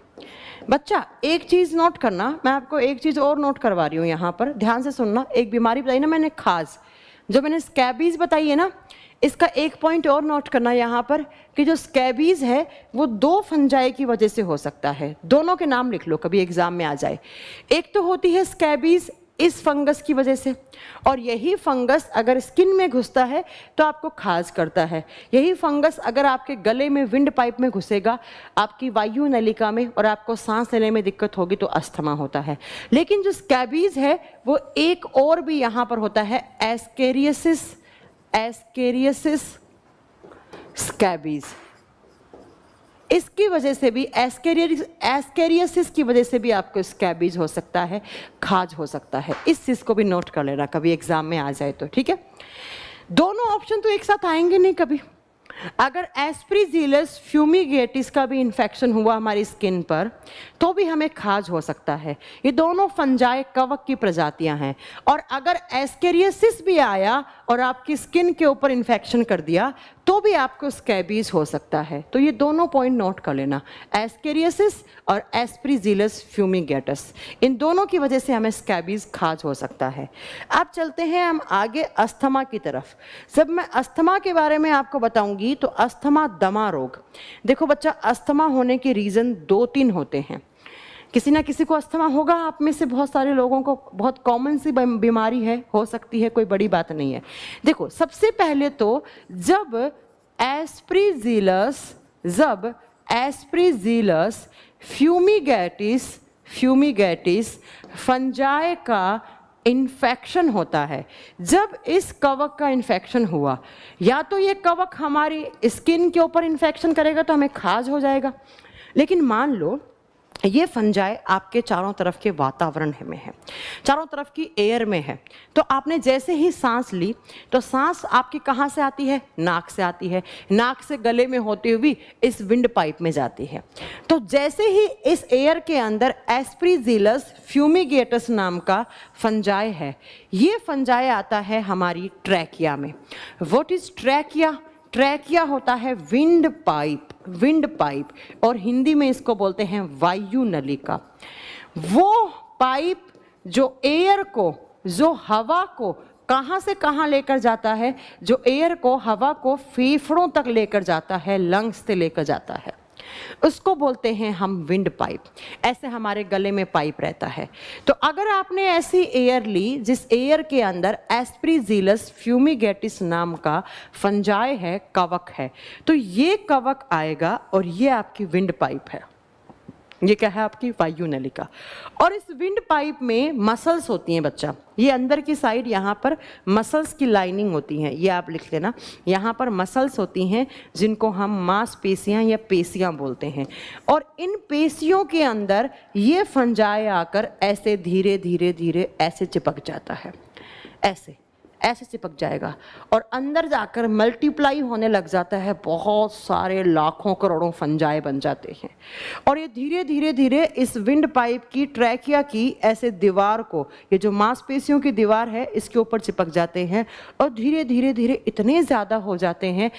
बच्चा एक चीज नोट करना, मैं आपको एक चीज और नोट करवा रही हूं यहां पर, ध्यान से सुनना। एक बीमारी बताई ना मैंने खास, जो मैंने स्कैबीज बताई है ना, इसका एक पॉइंट और नोट करना यहाँ पर कि जो स्कैबीज है वो 2 फंजाई की वजह से हो सकता है। दोनों के नाम लिख लो, कभी एग्जाम में आ जाए। एक तो होती है स्कैबीज इस फंगस की वजह से, और यही फंगस अगर स्किन में घुसता है तो आपको खाज करता है। यही फंगस अगर आपके गले में, विंड पाइप में घुसेगा, आपकी वायु नलिका में, और आपको सांस लेने में दिक्कत होगी तो अस्थमा होता है। लेकिन जो स्कैबीज है वो एक और भी यहाँ पर होता है, एस्केरियसिस, एस्केरियसिस स्कैबीज। इसकी वजह से भी, एस्केरियसिस की वजह से भी आपको स्कैबीज हो सकता है, खाज हो सकता है। इस चीज़ को भी नोट कर लेना कभी एग्जाम में आ जाए तो, ठीक है। दोनों ऑप्शन तो एक साथ आएंगे नहीं कभी, अगर एस्परीजिलस फ्यूमिगेटिस का भी इन्फेक्शन हुआ हमारी स्किन पर तो भी हमें खाज हो सकता है। ये दोनों फंजाई कवक की प्रजातियां हैं। और अगर एस्केरियोसिस भी आया और आपकी स्किन के ऊपर इन्फेक्शन कर दिया तो भी आपको स्कैबीज हो सकता है। तो ये दोनों पॉइंट नोट कर लेना, एस्केरियोसिस और एस्परीजिलस फ्यूमिगेटिस, इन दोनों की वजह से हमें स्कैबीज खाज हो सकता है। अब चलते हैं हम आगे अस्थमा की तरफ। जब मैं अस्थमा के बारे में आपको बताऊंगी तो अस्थमा दमा रोग। देखो बच्चा, अस्थमा होने के रीज़न 2-3 होते हैं। किसी ना किसी को अस्थमा होगा, आप में से बहुत सारे लोगों को बहुत कॉमन सी बीमारी है, हो सकती है, कोई बड़ी बात नहीं है। देखो, सबसे पहले तो जब एस्परीजिलस फ्यूमिगेटिस फंजाई का इन्फेक्शन होता है, जब इस कवक का इन्फेक्शन हुआ, या तो ये कवक हमारी स्किन के ऊपर इन्फेक्शन करेगा तो हमें खाज हो जाएगा। लेकिन मान लो ये फंजाई आपके चारों तरफ के वातावरण में है, चारों तरफ की एयर में है, तो आपने जैसे ही सांस ली तो सांस आपकी कहाँ से आती है? नाक से आती है। नाक से गले में होती हुई इस विंड पाइप में जाती है। तो जैसे ही इस एयर के अंदर एस्परीजिलस फ्यूमिगेटिस नाम का फंजाई है, ये फंजाई आता है हमारी ट्रैकिया में। What is trachea? ट्रैकिया होता है विंड पाइप, और हिंदी में इसको बोलते हैं वायु नलिका। वो पाइप जो एयर को, जो हवा को कहाँ से कहाँ लेकर जाता है, जो एयर को, हवा को फेफड़ों तक लेकर जाता है, लंग्स से लेकर जाता है, उसको बोलते हैं हम विंड पाइप। ऐसे हमारे गले में पाइप रहता है। तो अगर आपने ऐसी एयर ली जिस एयर के अंदर एस्परीजिलस फ्यूमिगेटिस नाम का फंजाई है, कवक है, तो ये कवक आएगा और ये आपकी विंड पाइप है। ये क्या है? आपकी वायु नलिका। और इस विंड पाइप में मसल्स होती हैं बच्चा, ये अंदर की साइड यहाँ पर मसल्स की लाइनिंग होती हैं, ये आप लिख लेना। यहाँ पर मसल्स होती हैं जिनको हम मांसपेशियाँ या पेशियाँ बोलते हैं, और इन पेशियों के अंदर ये फंजाई आकर ऐसे धीरे धीरे धीरे ऐसे चिपक जाता है, ऐसे चिपक जाएगा और अंदर जाकर मल्टीप्लाई होने लग जाता है। बहुत सारे लाखों करोड़ों फंजाई बन जाते हैं और ये धीरे धीरे धीरे इस विंड पाइप की, ट्रैकिया की ऐसे दीवार को, ये जो मांसपेशियों की दीवार है, इसके ऊपर चिपक जाते हैं और धीरे धीरे धीरे इतने ज़्यादा हो जाते हैं,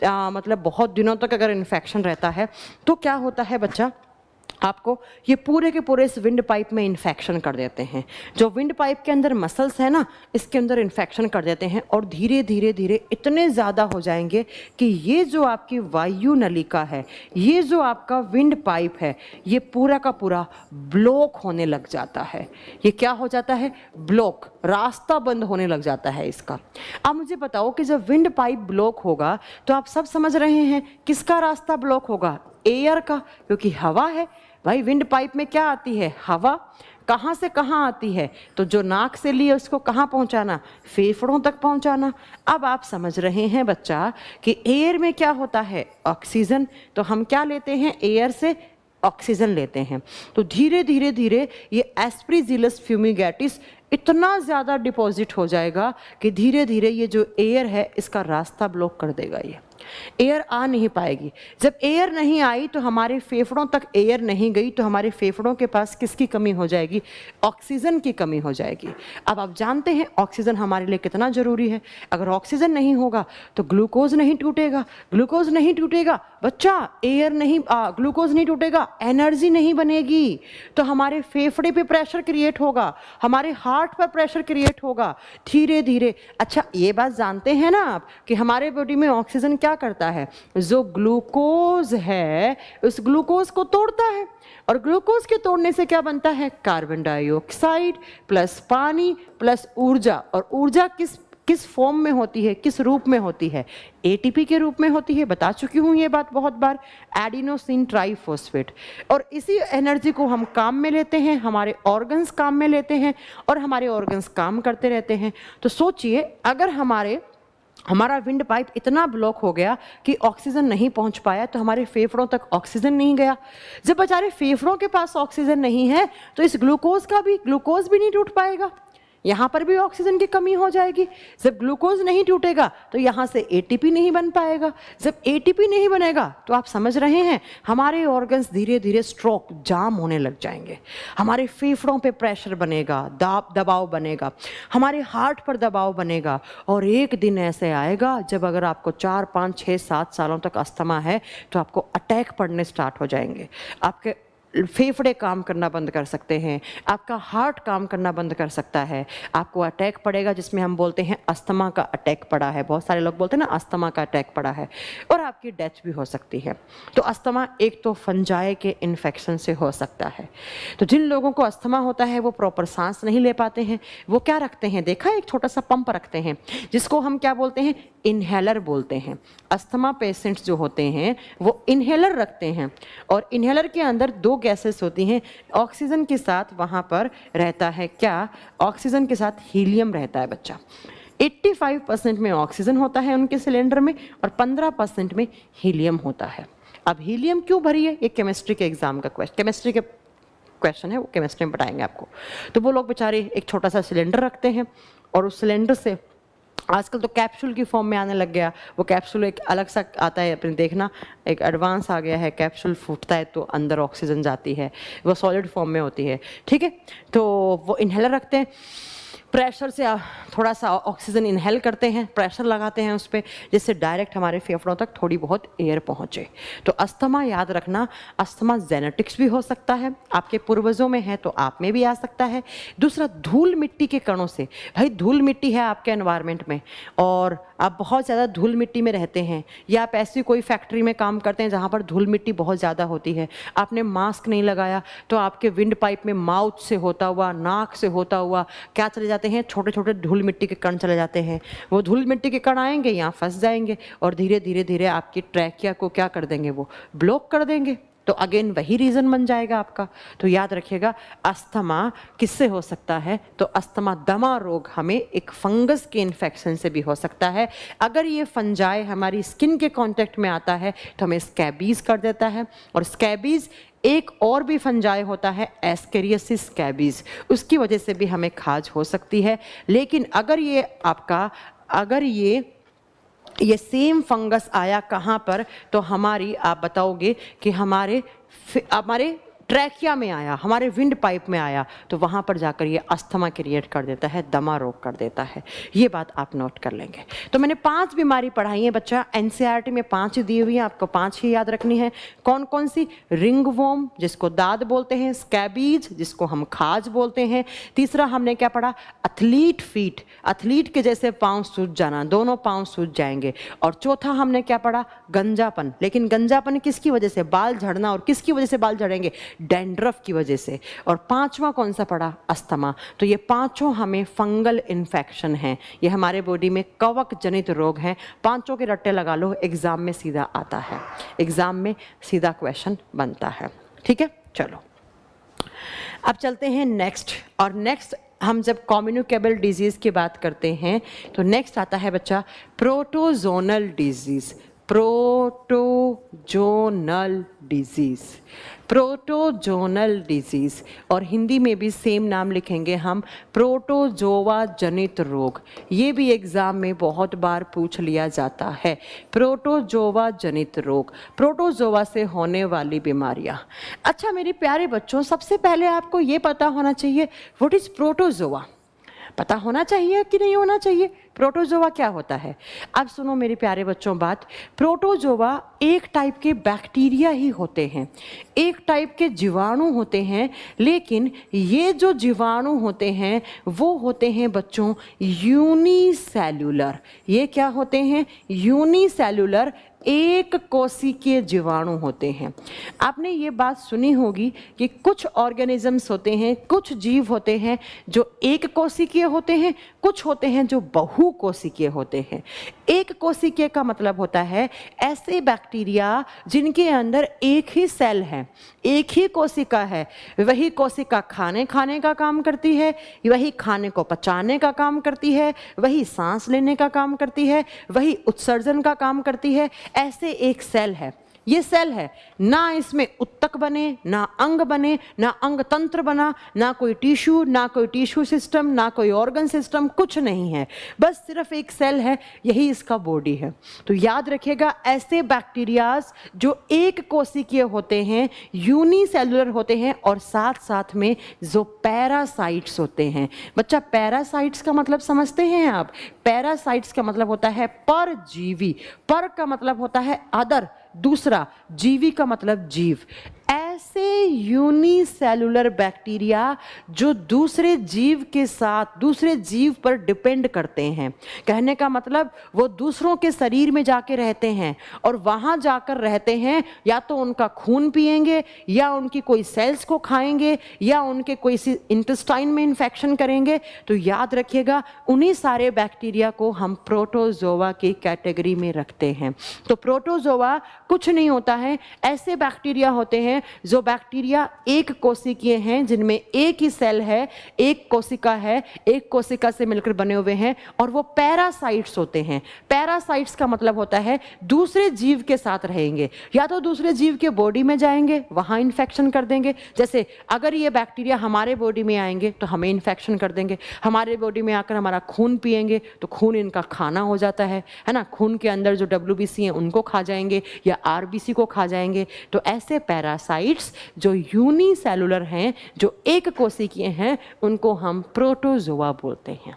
मतलब बहुत दिनों तक अगर इन्फेक्शन रहता है तो क्या होता है बच्चा, आपको ये पूरे के पूरे इस विंड पाइप में इन्फेक्शन कर देते हैं। जो विंड पाइप के अंदर मसल्स है ना, इसके अंदर इन्फेक्शन कर देते हैं और धीरे धीरे धीरे इतने ज़्यादा हो जाएंगे कि ये जो आपकी वायु नलिका है, ये जो आपका विंड पाइप है, ये पूरा का पूरा ब्लॉक होने लग जाता है। ये क्या हो जाता है? ब्लॉक, रास्ता बंद होने लग जाता है इसका। अब मुझे बताओ कि जब विंड पाइप ब्लॉक होगा तो आप सब समझ रहे हैं किसका रास्ता ब्लॉक होगा? एयर का, क्योंकि हवा है भाई। विंड पाइप में क्या आती है? हवा। कहाँ से कहाँ आती है? तो जो नाक से लिए उसको कहाँ पहुँचाना? फेफड़ों तक पहुँचाना। अब आप समझ रहे हैं बच्चा कि एयर में क्या होता है? ऑक्सीजन। तो हम क्या लेते हैं? एयर से ऑक्सीजन लेते हैं। तो धीरे धीरे धीरे ये एस्परीजिलस फ्यूमिगेटिस इतना ज़्यादा डिपॉजिट हो जाएगा कि धीरे धीरे ये जो एयर है इसका रास्ता ब्लॉक कर देगा। ये एयर आ नहीं पाएगी। जब एयर नहीं आई तो हमारे फेफड़ों तक एयर नहीं गई तो हमारे फेफड़ों के पास किसकी कमी हो जाएगी? ऑक्सीजन की कमी हो जाएगी। अब आप जानते हैं ऑक्सीजन हमारे लिए कितना ज़रूरी है। अगर ऑक्सीजन नहीं होगा तो ग्लूकोज नहीं टूटेगा, ग्लूकोज नहीं टूटेगा बच्चा, एयर नहीं, ग्लूकोज नहीं टूटेगा, एनर्जी नहीं बनेगी, तो हमारे फेफड़े पे प्रेशर क्रिएट होगा, हमारे हार्ट पर प्रेशर क्रिएट होगा धीरे धीरे। अच्छा, ये बात जानते हैं ना आप कि हमारे बॉडी में ऑक्सीजन क्या करता है? जो ग्लूकोज है उस ग्लूकोज को तोड़ता है, और ग्लूकोज के तोड़ने से क्या बनता है? कार्बन डाइऑक्साइड प्लस पानी प्लस ऊर्जा। और ऊर्जा किस फॉर्म में होती है, किस रूप में होती है? एटीपी के रूप में होती है। बता चुकी हूँ ये बात बहुत बार, एडिनोसिन ट्राइफॉस्फेट। और इसी एनर्जी को हम काम में लेते हैं, हमारे ऑर्गन्स काम में लेते हैं और हमारे ऑर्गन्स काम करते रहते हैं। तो सोचिए, अगर हमारा विंड पाइप इतना ब्लॉक हो गया कि ऑक्सीजन नहीं पहुंच पाया तो हमारे फेफड़ों तक ऑक्सीजन नहीं गया। जब बेचारे फेफड़ों के पास ऑक्सीजन नहीं है तो इस ग्लूकोज भी नहीं टूट पाएगा। यहाँ पर भी ऑक्सीजन की कमी हो जाएगी। जब ग्लूकोज नहीं टूटेगा तो यहाँ से एटीपी नहीं बन पाएगा। जब एटीपी नहीं बनेगा तो आप समझ रहे हैं हमारे ऑर्गन्स धीरे धीरे स्ट्रोक जाम होने लग जाएंगे, हमारे फेफड़ों पे प्रेशर बनेगा, दबाव बनेगा, हमारे हार्ट पर दबाव बनेगा। और एक दिन ऐसे आएगा जब अगर आपको 4, 5, 6, 7 सालों तक अस्थमा है तो आपको अटैक पड़ने स्टार्ट हो जाएंगे। आपके फेफड़े काम करना बंद कर सकते हैं, आपका हार्ट काम करना बंद कर सकता है, आपको अटैक पड़ेगा जिसमें हम बोलते हैं अस्थमा का अटैक पड़ा है। बहुत सारे लोग बोलते हैं ना अस्थमा का अटैक पड़ा है, और आपकी डेथ भी हो सकती है। तो अस्थमा एक तो फंजाई के इन्फेक्शन से हो सकता है। तो जिन लोगों को अस्थमा होता है वो प्रॉपर सांस नहीं ले पाते हैं, वो क्या रखते हैं, देखा एक छोटा सा पंप रखते हैं जिसको हम क्या बोलते हैं, इनहेलर बोलते हैं। अस्थमा पेशेंट्स जो होते हैं वो इनहेलर रखते हैं, और इनहेलर के अंदर 2 गैसेस होती हैं। ऑक्सीजन के साथ वहाँ पर रहता है क्या, ऑक्सीजन के साथ हीलियम रहता है बच्चा। 85% में ऑक्सीजन होता है उनके सिलेंडर में और 15% में हीलियम होता है। अब हीलियम क्यों भरी है, ये केमिस्ट्री के एग्जाम का केमिस्ट्री के क्वेश्चन है, वो केमिस्ट्री में बताएंगे आपको। तो वो लोग बेचारे एक छोटा सा सिलेंडर रखते हैं और उस सिलेंडर से, आजकल तो कैप्सूल की फॉर्म में आने लग गया, वो कैप्सूल एक अलग सा आता है, अपने देखना एक एडवांस आ गया है, कैप्सूल फूटता है तो अंदर ऑक्सीजन जाती है, वो सॉलिड फॉर्म में होती है, ठीक है। तो वो इनहेलर रखते हैं, प्रेशर से थोड़ा सा ऑक्सीजन इनहेल करते हैं, प्रेशर लगाते हैं उस पर, जिससे डायरेक्ट हमारे फेफड़ों तक थोड़ी बहुत एयर पहुंचे। तो अस्थमा याद रखना, अस्थमा जेनेटिक्स भी हो सकता है, आपके पूर्वजों में है तो आप में भी आ सकता है। दूसरा, धूल मिट्टी के कणों से, भाई धूल मिट्टी है आपके एनवायरनमेंट में और आप बहुत ज़्यादा धूल मिट्टी में रहते हैं, या आप ऐसी कोई फैक्ट्री में काम करते हैं जहाँ पर धूल मिट्टी बहुत ज़्यादा होती है, आपने मास्क नहीं लगाया तो आपके विंड पाइप में माउथ से होता हुआ, नाक से होता हुआ क्या चले जाते हैं, छोटे छोटे धूल मिट्टी के कण चले जाते हैं। वो धूल मिट्टी के कण आएंगे, यहाँ फंस जाएंगे और धीरे धीरे धीरे आपकी ट्रैकिया को क्या कर देंगे, वो ब्लॉक कर देंगे। तो अगेन वही रीज़न बन जाएगा आपका। तो याद रखिएगा, अस्थमा किससे हो सकता है, तो अस्थमा दमा रोग हमें एक फंगस के इन्फेक्शन से भी हो सकता है। अगर ये फंजाई हमारी स्किन के कांटेक्ट में आता है तो हमें स्कैबीज कर देता है, और स्कैबीज एक और भी फंजाई होता है एस्केरियासिस स्कैबीज, उसकी वजह से भी हमें खाज हो सकती है। लेकिन अगर ये आपका, अगर ये सेम फंगस आया कहाँ पर, तो हमारी, आप बताओगे कि हमारे ट्रैकिया में आया, हमारे विंड पाइप में आया, तो वहाँ पर जाकर ये अस्थमा क्रिएट कर देता है, दमा रोग कर देता है। ये बात आप नोट कर लेंगे। तो मैंने 5 बीमारी पढ़ाई है बच्चा, एनसीईआरटी में 5 ही दी हुई है, आपको 5 ही याद रखनी है। कौन कौन सी, रिंगवॉर्म जिसको दाद बोलते हैं, स्कैबीज जिसको हम खाज बोलते हैं। तीसरा हमने क्या पढ़ा, एथलीट फीट, एथलीट के जैसे पाँव सूज जाना, दोनों पाँव सूज जाएंगे। और चौथा हमने क्या पढ़ा, गंजापन। लेकिन गंजापन किसकी वजह से, बाल झड़ना, और किसकी वजह से बाल झड़ेंगे, डैंड्रफ की वजह से। और 5वां कौन सा पड़ा, अस्थमा। तो ये 5 हमें फंगल इन्फेक्शन हैं, ये हमारे बॉडी में कवक जनित रोग हैं। 5 के रट्टे लगा लो, एग्जाम में सीधा आता है, एग्जाम में सीधा क्वेश्चन बनता है, ठीक है। चलो अब चलते हैं नेक्स्ट। और नेक्स्ट हम जब कम्युनिकेबल डिजीज की बात करते हैं तो नेक्स्ट आता है बच्चा प्रोटोजोनल डिजीज। प्रोटोजोनल डिजीज, प्रोटोजोनल डिजीज, और हिंदी में भी सेम नाम लिखेंगे हम, प्रोटोजोआ जनित रोग। ये भी एग्जाम में बहुत बार पूछ लिया जाता है, प्रोटोजोआ जनित रोग, प्रोटोजोआ से होने वाली बीमारियां। अच्छा मेरे प्यारे बच्चों, सबसे पहले आपको ये पता होना चाहिए व्हाट इज प्रोटोजोआ, पता होना चाहिए कि नहीं होना चाहिए, प्रोटोजोआ क्या होता है। अब सुनो मेरे प्यारे बच्चों बात, प्रोटोजोआ एक टाइप के बैक्टीरिया ही होते हैं, एक टाइप के जीवाणु होते हैं। लेकिन ये जो जीवाणु होते हैं वो होते हैं बच्चों यूनिसेल्युलर। ये क्या होते हैं, यूनिसेल्युलर, एक कोशिकीय जीवाणु होते हैं। आपने ये बात सुनी होगी कि कुछ ऑर्गेनिजम्स होते हैं, कुछ जीव होते हैं जो एक कोशिकीय होते हैं, कुछ होते हैं जो बहु कोशिकीय होते हैं। एक कोशिकीय का मतलब होता है ऐसे बैक्टीरिया जिनके अंदर एक ही सेल है, एक ही कोशिका है, वही कोशिका खाने का काम करती है, वही खाने को पचाने का काम करती है, वही सांस लेने का काम करती है, वही उत्सर्जन का काम करती है। ऐसे एक सेल है, ये सेल है, ना इसमें उत्तक बने, ना अंग बने, ना अंग तंत्र बना, ना कोई टिश्यू, ना कोई टिश्यू सिस्टम, ना कोई ऑर्गन सिस्टम, कुछ नहीं है, बस सिर्फ एक सेल है, यही इसका बॉडी है। तो याद रखिएगा, ऐसे बैक्टीरियाज जो एक कोशिकीय होते हैं, यूनिसेलुलर होते हैं, और साथ साथ में जो पैरासाइट्स होते हैं। बच्चा, पैरासाइट्स का मतलब समझते हैं आप? पैरासाइट्स का मतलब होता है परजीवी। पर का मतलब होता है अदर, दूसरा, जीवी का मतलब जीव। ऐसे यूनिसेलुलर बैक्टीरिया जो दूसरे जीव के साथ, दूसरे जीव पर डिपेंड करते हैं। कहने का मतलब वो दूसरों के शरीर में जाके रहते हैं, और वहां जाकर रहते हैं, या तो उनका खून पिएंगे, या उनकी कोई सेल्स को खाएंगे, या उनके कोई इंटेस्टाइन में इन्फेक्शन करेंगे। तो याद रखिएगा, उन्हीं सारे बैक्टीरिया को हम प्रोटोजोआ की कैटेगरी में रखते हैं। तो प्रोटोजोआ कुछ नहीं होता है, ऐसे बैक्टीरिया होते हैं जो बैक्टीरिया एक कोशिकीय हैं, जिनमें एक ही सेल है, एक कोशिका है, एक कोशिका से मिलकर बने हुए हैं, और वो पैरासाइट्स होते हैं। पैरासाइट्स का मतलब होता है दूसरे जीव के साथ रहेंगे, या तो दूसरे जीव के बॉडी में जाएंगे, वहां इन्फेक्शन कर देंगे। जैसे अगर ये बैक्टीरिया हमारे बॉडी में आएंगे तो हमें इन्फेक्शन कर देंगे, हमारे बॉडी में आकर हमारा खून पिएंगे तो खून इनका खाना हो जाता है ना, खून के अंदर जो WBC हैं उनको खा जाएंगे, या RBC को खा जाएंगे। तो ऐसे पैरासाइट्स जो यूनिसेलुलर हैं, जो एक कोशिकीय हैं, उनको हम प्रोटोजोआ बोलते हैं।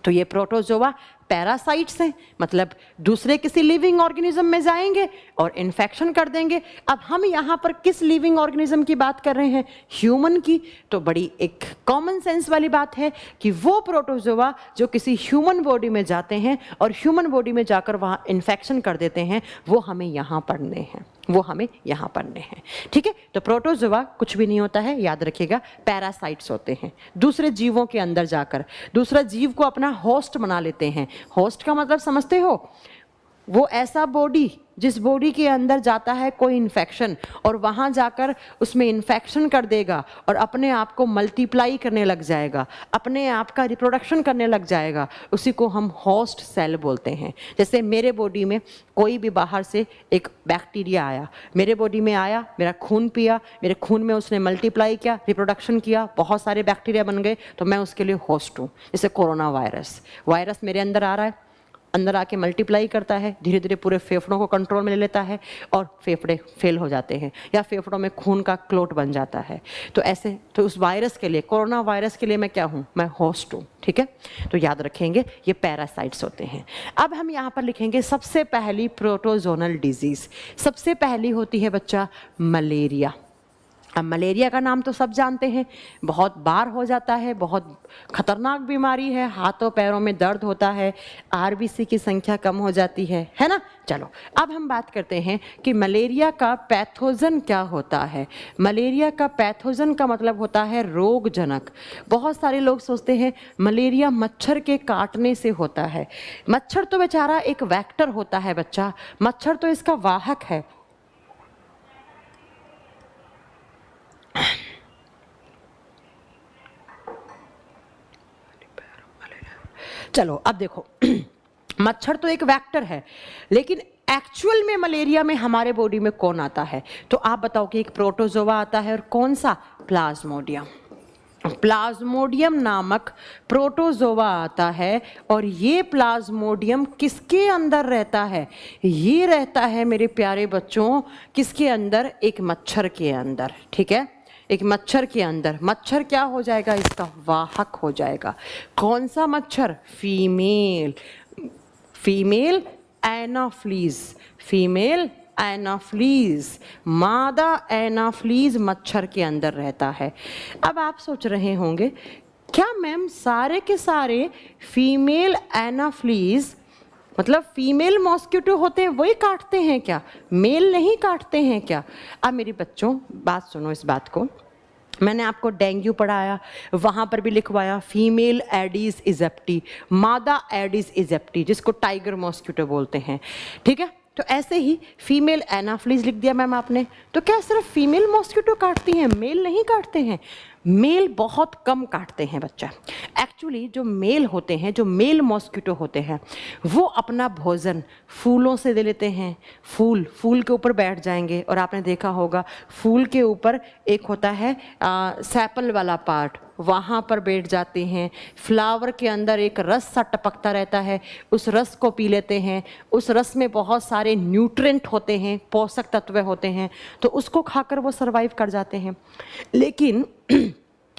तो ये प्रोटोजोआ पैरासाइट्स हैं, मतलब दूसरे किसी लिविंग ऑर्गेनिज्म में जाएंगे और इन्फेक्शन कर देंगे। अब हम यहाँ पर किस लिविंग ऑर्गेनिज्म की बात कर रहे हैं? ह्यूमन की। तो बड़ी एक कॉमन सेंस वाली बात है कि वो प्रोटोजोआ जो किसी ह्यूमन बॉडी में जाते हैं और ह्यूमन बॉडी में जाकर वहाँ इन्फेक्शन कर देते हैं, वो हमें यहाँ पढ़ने हैं, वो हमें यहाँ पढ़ने हैं। ठीक है, तो प्रोटोजोआ कुछ भी नहीं होता है, याद रखिएगा, पैरासाइट्स होते हैं। दूसरे जीवों के अंदर जाकर दूसरा जीव को अपना होस्ट बना लेते हैं। होस्ट का मतलब समझते हो? वो ऐसा बॉडी जिस बॉडी के अंदर जाता है कोई इन्फेक्शन, और वहाँ जाकर उसमें इन्फेक्शन कर देगा और अपने आप को मल्टीप्लाई करने लग जाएगा, अपने आप का रिप्रोडक्शन करने लग जाएगा, उसी को हम होस्ट सेल बोलते हैं। जैसे मेरे बॉडी में कोई भी बाहर से एक बैक्टीरिया आया, मेरे बॉडी में आया, मेरा खून पिया, मेरे खून में उसने मल्टीप्लाई किया, रिप्रोडक्शन किया, बहुत सारे बैक्टीरिया बन गए, तो मैं उसके लिए होस्ट हूँ। जैसे कोरोना वायरस मेरे अंदर आ रहा है, अंदर आके मल्टीप्लाई करता है, धीरे धीरे पूरे फेफड़ों को कंट्रोल में ले लेता है, और फेफड़े फेल हो जाते हैं, या फेफड़ों में खून का क्लोट बन जाता है। तो ऐसे, तो उस वायरस के लिए, कोरोना वायरस के लिए मैं क्या हूँ? मैं होस्ट हूँ। ठीक है, तो याद रखेंगे ये पैरासाइट्स होते हैं। अब हम यहाँ पर लिखेंगे सबसे पहली प्रोटोजोनल डिजीज। सबसे पहली होती है बच्चा मलेरिया। अब मलेरिया का नाम तो सब जानते हैं, बहुत बार हो जाता है, बहुत खतरनाक बीमारी है, हाथों पैरों में दर्द होता है, RBC की संख्या कम हो जाती है ना। चलो अब हम बात करते हैं कि मलेरिया का पैथोजन क्या होता है। मलेरिया का पैथोजन का मतलब होता है रोगजनक। बहुत सारे लोग सोचते हैं मलेरिया मच्छर के काटने से होता है। मच्छर तो बेचारा एक वेक्टर होता है बच्चा, मच्छर तो इसका वाहक है। चलो अब देखो, मच्छर तो एक वेक्टर है, लेकिन एक्चुअल में मलेरिया में हमारे बॉडी में कौन आता है? तो आप बताओ कि एक प्रोटोजोआ आता है, और कौन सा? प्लाज्मोडियम। प्लाज्मोडियम नामक प्रोटोजोआ आता है, और ये प्लाज्मोडियम किसके अंदर रहता है? ये रहता है मेरे प्यारे बच्चों, किसके अंदर? एक मच्छर के अंदर। ठीक है, एक मच्छर के अंदर। मच्छर क्या हो जाएगा? इसका वाहक हो जाएगा। कौन सा मच्छर? Female Anopheles. फीमेल एनाफ्लीज, मादा एनाफ्लीज मच्छर के अंदर रहता है। अब आप सोच रहे होंगे, क्या मैम सारे के सारे फीमेल एनाफ्लीज, मतलब फीमेल मॉस्किटो होते हैं वही काटते हैं क्या? मेल नहीं काटते हैं क्या? अब मेरी बच्चों बात सुनो, इस बात को मैंने आपको डेंगू पढ़ाया, वहाँ पर भी लिखवाया फीमेल एडिस इजिप्टी, मादा एडिस इजिप्टी, जिसको टाइगर मॉस्किटो बोलते हैं। ठीक है, तो ऐसे ही फीमेल एनाफ्लीज लिख दिया मैम आपने। तो क्या सिर्फ फीमेल मॉस्किटो काटती हैं, मेल नहीं काटते हैं? मेल बहुत कम काटते हैं बच्चा। एक्चुअली जो मेल होते हैं, जो मेल मॉस्किटो होते हैं, वो अपना भोजन फूलों से ले लेते हैं। फूल के ऊपर बैठ जाएंगे, और आपने देखा होगा फूल के ऊपर एक होता है सैपल वाला पार्ट, वहाँ पर बैठ जाते हैं। फ्लावर के अंदर एक रस सा टपकता रहता है, उस रस को पी लेते हैं। उस रस में बहुत सारे न्यूट्रिएंट होते हैं, पोषक तत्व होते हैं, तो उसको खाकर वो सरवाइव कर जाते हैं। लेकिन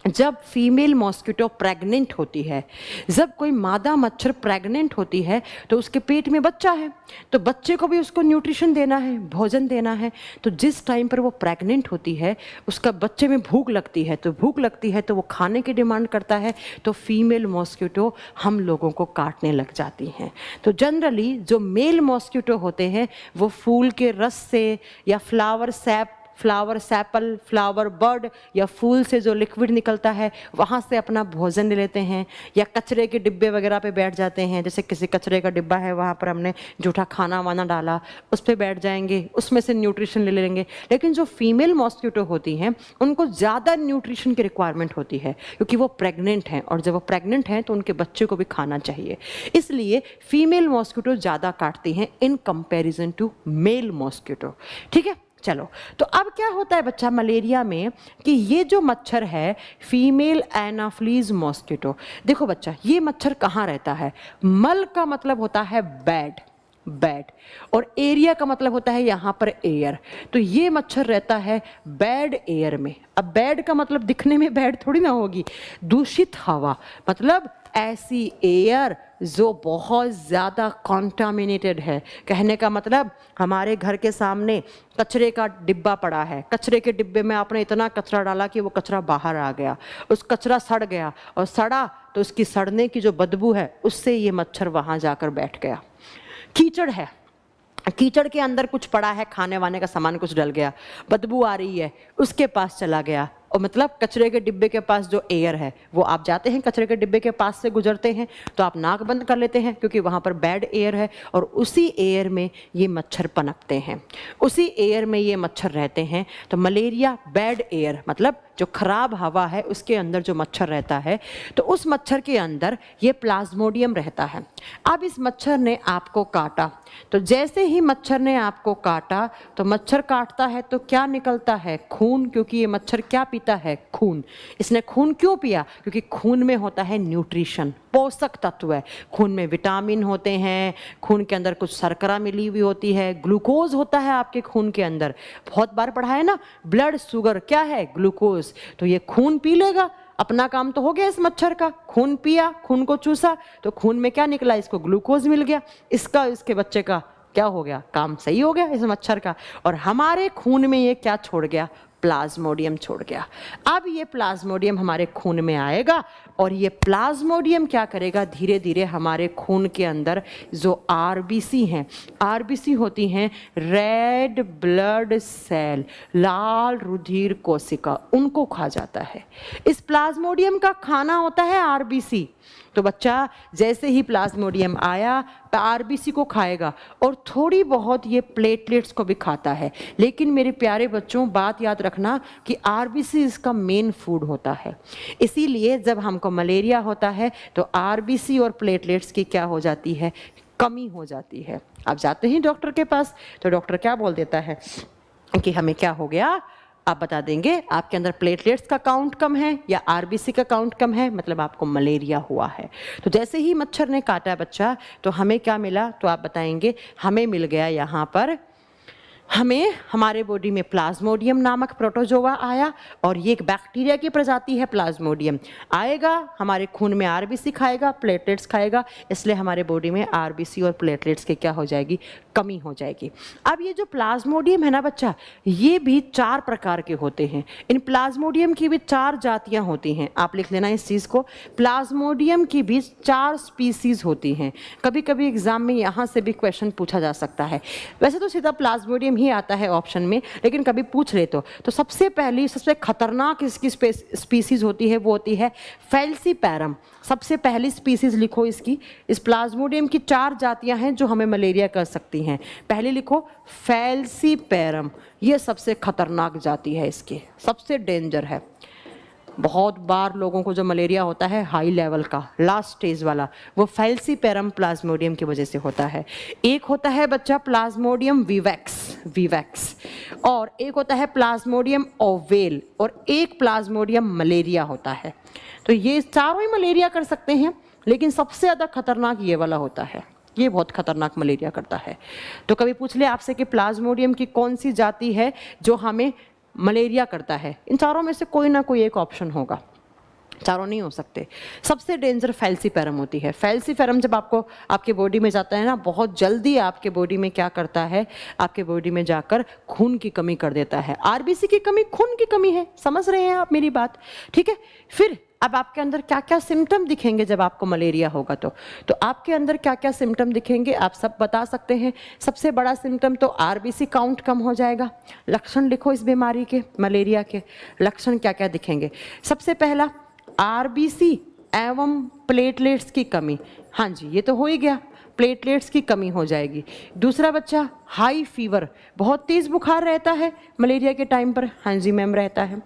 जब फीमेल मॉस्किटो प्रेग्नेंट होती है, जब कोई मादा मच्छर प्रेग्नेंट होती है, तो उसके पेट में बच्चा है, तो बच्चे को भी उसको न्यूट्रिशन देना है, भोजन देना है। तो जिस टाइम पर वो प्रेग्नेंट होती है, उसका बच्चे में भूख लगती है, तो वो खाने की डिमांड करता है, तो फीमेल मॉस्किटो हम लोगों को काटने लग जाती हैं। तो जनरली जो मेल मॉस्किटो होते हैं वो फूल के रस से या फ्लावर सैपल, फ्लावर बर्ड या फूल से जो लिक्विड निकलता है वहाँ से अपना भोजन ले लेते हैं, या कचरे के डिब्बे वगैरह पे बैठ जाते हैं। जैसे किसी कचरे का डिब्बा है, वहाँ पर हमने जूठा खाना वाना डाला, उस पर बैठ जाएंगे, उसमें से न्यूट्रिशन ले लेंगे। लेकिन जो फीमेल मॉस्किटो होती हैं उनको ज़्यादा न्यूट्रिशन की रिक्वायरमेंट होती है, क्योंकि वो प्रेग्नेंट हैं, और जब वो प्रेग्नेंट हैं तो उनके बच्चे को भी खाना चाहिए। इसलिए फीमेल मॉस्किटो ज़्यादा काटती हैं in comparison to male mosquito. ठीक है, चलो। तो अब क्या होता है बच्चा मलेरिया में कि ये जो मच्छर है फीमेल एनाफ्लीज मॉस्किटो, देखो बच्चा ये मच्छर कहाँ रहता है? मल का मतलब होता है बैड, और एरिया का मतलब होता है यहाँ पर एयर। तो ये मच्छर रहता है बैड एयर में। अब बैड का मतलब दिखने में बैड थोड़ी ना होगी, दूषित हवा, मतलब ऐसी एयर जो बहुत ज़्यादा कॉन्टामिनेटेड है। कहने का मतलब हमारे घर के सामने कचरे का डिब्बा पड़ा है, कचरे के डिब्बे में आपने इतना कचरा डाला कि वो कचरा बाहर आ गया, उस कचरा सड़ गया, और सड़ा तो उसकी सड़ने की जो बदबू है उससे ये मच्छर वहाँ जाकर बैठ गया। कीचड़ है, कीचड़ के अंदर कुछ पड़ा है, खाने वाने का सामान कुछ डल गया, बदबू आ रही है, उसके पास चला गया। और मतलब कचरे के डिब्बे के पास जो एयर है, वो आप जाते हैं कचरे के डिब्बे के पास से गुजरते हैं तो आप नाक बंद कर लेते हैं, क्योंकि वहाँ पर बैड एयर है, और उसी एयर में ये मच्छर पनपते हैं, उसी एयर में ये मच्छर रहते हैं। तो मलेरिया बैड एयर मतलब जो खराब हवा है उसके अंदर जो मच्छर रहता है, तो उस मच्छर के अंदर ये प्लाज्मोडियम रहता है। अब इस मच्छर ने आपको काटा, तो जैसे ही मच्छर ने आपको काटा, तो मच्छर काटता है तो क्या निकलता है? खून, क्योंकि ये मच्छर क्या पीता है? खून। इसने खून क्यों पिया? क्योंकि खून में होता है न्यूट्रिशन, पोषक तत्व है, खून में विटामिन होते हैं, खून के अंदर कुछ शर्करा मिली हुई होती है, ग्लूकोज होता है आपके खून के अंदर। बहुत बार पढ़ा है ना, ब्लड शुगर क्या है? ग्लूकोज। तो ये खून पी लेगा, अपना काम तो हो गया इस मच्छर का, खून पिया, खून को चूसा, तो खून में क्या निकला? इसको ग्लूकोज मिल गया, इसके बच्चे का क्या हो गया? काम सही हो गया इस मच्छर का। और हमारे खून में ये क्या छोड़ गया? प्लाज्मोडियम छोड़ गया। अब ये प्लाज्मोडियम हमारे खून में आएगा, और ये प्लाज्मोडियम क्या करेगा? धीरे धीरे हमारे खून के अंदर जो आरबीसी हैं, आरबीसी होती हैं रेड ब्लड सेल, लाल रुधिर कोशिका, उनको खा जाता है। इस प्लाज्मोडियम का खाना होता है आरबीसी। तो बच्चा जैसे ही प्लाज्मोडियम आया आरबीसी को खाएगा, और थोड़ी बहुत ये प्लेटलेट्स को भी खाता है। लेकिन मेरे प्यारे बच्चों बात याद रखना कि आरबीसी इसका मेन फूड होता है। इसीलिए जब हमको मलेरिया होता है तो आरबीसी और प्लेटलेट्स की क्या हो जाती है? कमी हो जाती है। आप जाते हैं डॉक्टर के पास तो डॉक्टर क्या बोल देता है कि हमें क्या हो गया? आप बता देंगे आपके अंदर प्लेटलेट्स का काउंट कम है या आरबीसी का काउंट कम है, मतलब आपको मलेरिया हुआ है। तो जैसे ही मच्छर ने काटा बच्चा, तो हमें क्या मिला? तो आप बताएंगे हमें मिल गया यहाँ पर, हमें हमारे बॉडी में प्लाज्मोडियम नामक प्रोटोजोआ आया, और ये एक बैक्टीरिया की प्रजाति है। प्लाज्मोडियम आएगा, हमारे खून में आरबीसी खाएगा, प्लेटलेट्स खाएगा, इसलिए हमारे बॉडी में आरबीसी और प्लेटलेट्स की क्या हो जाएगी? कमी हो जाएगी। अब ये जो प्लाज्मोडियम है ना बच्चा, ये भी 4 प्रकार के होते हैं। इन प्लाज्मोडियम की भी 4 जातियां होती हैं, आप लिख लेना इस चीज़ को। प्लाज्मोडियम की भी 4 स्पीसीज होती हैं। कभी कभी एग्जाम में यहाँ से भी क्वेश्चन पूछा जा सकता है। वैसे तो सीधा प्लाज्मोडियम ही आता है ऑप्शन में, लेकिन कभी पूछ ले तो सबसे पहली सबसे खतरनाक इसकी स्पीसीज होती है, वो होती है फैल्सीपैरम। सबसे पहली स्पीसीज लिखो इसकी। इस प्लाज्मोडियम की 4 जातियां हैं जो हमें मलेरिया कर सकती हैं। पहले लिखो फैल्सीपैरम, ये सबसे खतरनाक जाति है, इसकी सबसे डेंजर है। बहुत बार लोगों को जो मलेरिया होता है हाई लेवल का, लास्ट स्टेज वाला, वो फैल्सीपेरम प्लाज्मोडियम की वजह से होता है। एक होता है बच्चा प्लाज्मोडियम विवैक्स, और एक होता है प्लाज्मोडियम ओवेल, और एक प्लाज्मोडियम मलेरिया होता है। तो ये चारों ही मलेरिया कर सकते हैं, लेकिन सबसे ज़्यादा खतरनाक ये वाला होता है, ये बहुत खतरनाक मलेरिया करता है। तो कभी पूछ ले आपसे कि प्लाज्मोडियम की कौन सी जाति है जो हमें मलेरिया करता है, इन चारों में से कोई ना कोई एक ऑप्शन होगा, चारों नहीं हो सकते। सबसे डेंजर फैल्सीपेरम होती है। फैल्सीपेरम जब आपके बॉडी में जाता है ना, बहुत जल्दी आपके बॉडी में क्या करता है, आपके बॉडी में जाकर खून की कमी कर देता है। आरबीसी की कमी खून की कमी है, समझ रहे हैं आप मेरी बात? ठीक है। फिर अब आपके अंदर क्या क्या सिम्टम दिखेंगे जब आपको मलेरिया होगा तो आपके अंदर क्या क्या सिम्टम दिखेंगे आप सब बता सकते हैं। सबसे बड़ा सिम्टम तो आरबीसी काउंट कम हो जाएगा। लक्षण लिखो इस बीमारी के, मलेरिया के लक्षण क्या क्या दिखेंगे। सबसे पहला आरबीसी एवं प्लेटलेट्स की कमी, हाँ जी ये तो हो ही गया, प्लेटलेट्स की कमी हो जाएगी। दूसरा बच्चा हाई फीवर, बहुत तेज़ बुखार रहता है मलेरिया के टाइम पर, हाँ जी मैम रहता है।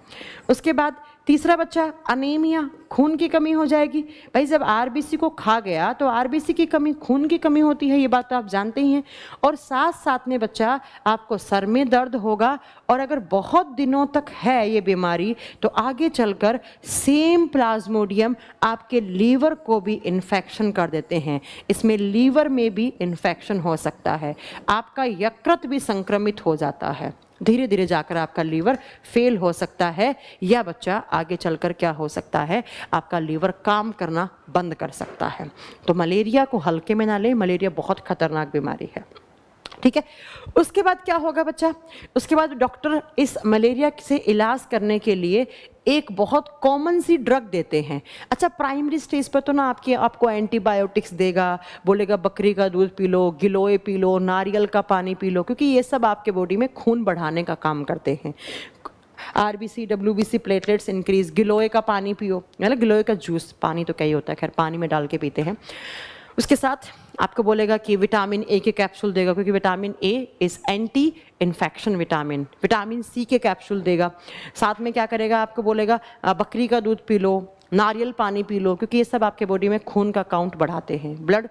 उसके बाद तीसरा बच्चा अनीमिया, खून की कमी हो जाएगी। भाई जब आरबीसी को खा गया तो आरबीसी की कमी, खून की कमी होती है, ये बात तो आप जानते ही हैं। और साथ साथ में बच्चा आपको सर में दर्द होगा, और अगर बहुत दिनों तक है ये बीमारी तो आगे चलकर सेम प्लाज्मोडियम आपके लीवर को भी इन्फेक्शन कर देते हैं। इसमें लीवर में भी इन्फेक्शन हो सकता है, आपका यकृत भी संक्रमित हो जाता है, धीरे धीरे जाकर आपका लीवर फेल हो सकता है, या बच्चा आगे चलकर क्या हो सकता है, आपका लीवर काम करना बंद कर सकता है। तो मलेरिया को हल्के में ना ले, मलेरिया बहुत खतरनाक बीमारी है। ठीक है। उसके बाद क्या होगा बच्चा, उसके बाद डॉक्टर इस मलेरिया से इलाज करने के लिए एक बहुत कॉमन सी ड्रग देते हैं। अच्छा प्राइमरी स्टेज पर तो ना आपको एंटीबायोटिक्स देगा, बोलेगा बकरी का दूध पी लो, गिलोय पी लो, नारियल का पानी पी लो, क्योंकि ये सब आपके बॉडी में खून बढ़ाने का काम करते हैं। आरबीसी, डब्ल्यूबीसी, प्लेटलेट्स इंक्रीज, गिलोय का पानी पियो, मतलब गिलोय का जूस, पानी तो क्या ही होता है, खैर पानी में डाल के पीते हैं। उसके साथ आपको बोलेगा कि विटामिन ए के कैप्सूल देगा, क्योंकि vitamin A is anti infection vitamin. Vitamin C के कैप्सूल देगा। साथ में क्या करेगा, आपको बोलेगा बकरी का दूध पी लो, नारियल पानी पी लो, क्योंकि ये सब आपके बॉडी में खून का काउंट बढ़ाते हैं, ब्लड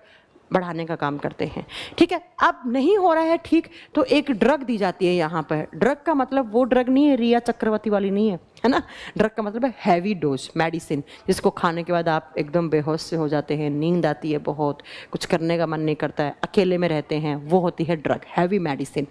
बढ़ाने का काम करते हैं। ठीक है। अब नहीं हो रहा है ठीक, तो एक ड्रग दी जाती है यहाँ पर। ड्रग का मतलब वो ड्रग नहीं है रिया चक्रवर्ती वाली, नहीं है ना। ड्रग का मतलब है हैवी डोज मेडिसिन, जिसको खाने के बाद आप एकदम बेहोश से हो जाते हैं, नींद आती है, बहुत कुछ करने का मन नहीं करता है, अकेले में रहते हैं, वो होती है ड्रग, हैवी मेडिसिन।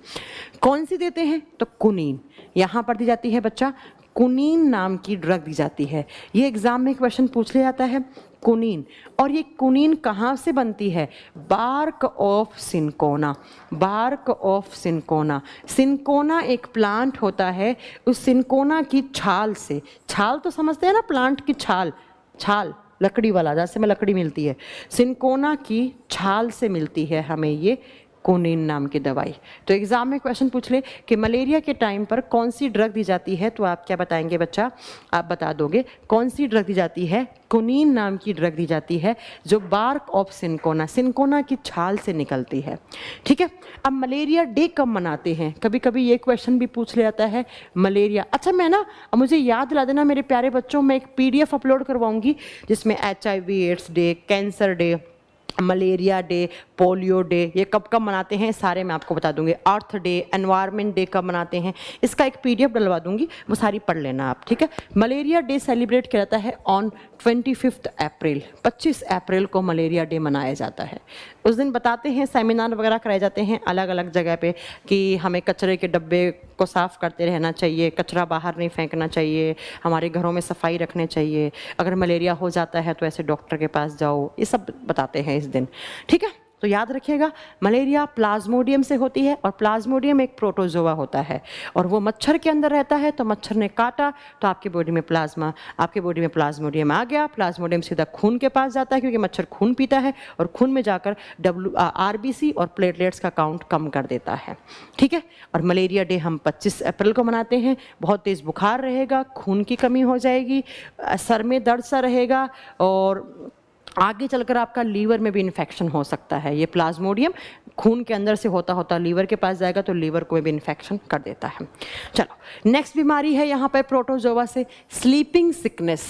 कौन सी देते हैं, तो कुनीन यहाँ पर दी जाती है बच्चा, कुनीन नाम की ड्रग दी जाती है। ये एग्जाम में क्वेश्चन पूछ लिया जाता है, कुनीन। और ये कुनीन कहाँ से बनती है, bark of cinchona, bark of cinchona. Cinchona एक प्लांट होता है, उस सिनकोना की छाल से, छाल तो समझते हैं ना, प्लांट की छाल, छाल लकड़ी वाला, जैसे में लकड़ी मिलती है, सिनकोना की छाल से मिलती है हमें ये कुनीन नाम की दवाई। तो एग्जाम में क्वेश्चन पूछ ले कि मलेरिया के टाइम पर कौन सी ड्रग दी जाती है, तो आप क्या बताएंगे बच्चा, आप बता दोगे कौन सी ड्रग दी जाती है, कुनीन नाम की ड्रग दी जाती है, जो बार्क ऑफ सिनकोना, सिनकोना की छाल से निकलती है। ठीक है। अब मलेरिया डे कब मनाते हैं, कभी कभी ये क्वेश्चन भी पूछ लिया जाता है मलेरिया। अच्छा मैं ना, मुझे याद दिला देना मेरे प्यारे बच्चों, मैं एक PDF अपलोड करवाऊंगी जिसमें HIV AIDS day, cancer day, malaria day, polio day, ये कब कब मनाते हैं सारे मैं आपको बता दूंगी। अर्थ डे, एनवायरनमेंट डे कब मनाते हैं, इसका एक PDF डलवा दूंगी, वो सारी पढ़ लेना आप। ठीक है। मलेरिया डे सेलिब्रेट किया जाता है ऑन 25 अप्रैल, 25 अप्रैल को मलेरिया डे मनाया जाता है। उस दिन बताते हैं, सेमिनार वगैरह कराए जाते हैं अलग अलग जगह पे कि हमें कचरे के डब्बे को साफ़ करते रहना चाहिए, कचरा बाहर नहीं फेंकना चाहिए, हमारे घरों में सफाई रखने चाहिए, अगर मलेरिया हो जाता है तो ऐसे डॉक्टर के पास जाओ, ये सब बताते हैं इस दिन। ठीक है। तो याद रखिएगा मलेरिया प्लाज्मोडियम से होती है, और प्लाज्मोडियम एक प्रोटोजोआ होता है, और वो मच्छर के अंदर रहता है। तो मच्छर ने काटा तो आपके बॉडी में आपके बॉडी में प्लाज्मोडियम आ गया, प्लाज्मोडियम सीधा खून के पास जाता है, क्योंकि मच्छर खून पीता है, और खून में जाकर RBC और प्लेटलेट्स का काउंट कम कर देता है। ठीक है। और मलेरिया डे हम 25 अप्रैल को मनाते हैं। बहुत तेज़ बुखार रहेगा, खून की कमी हो जाएगी, सर में दर्द सा रहेगा, और आगे चलकर आपका लीवर में भी इन्फेक्शन हो सकता है। ये प्लाज्मोडियम खून के अंदर से होता होता लीवर के पास जाएगा तो लीवर को भी इन्फेक्शन कर देता है। चलो नेक्स्ट बीमारी है यहाँ पर प्रोटोजोआ से स्लीपिंग सिकनेस।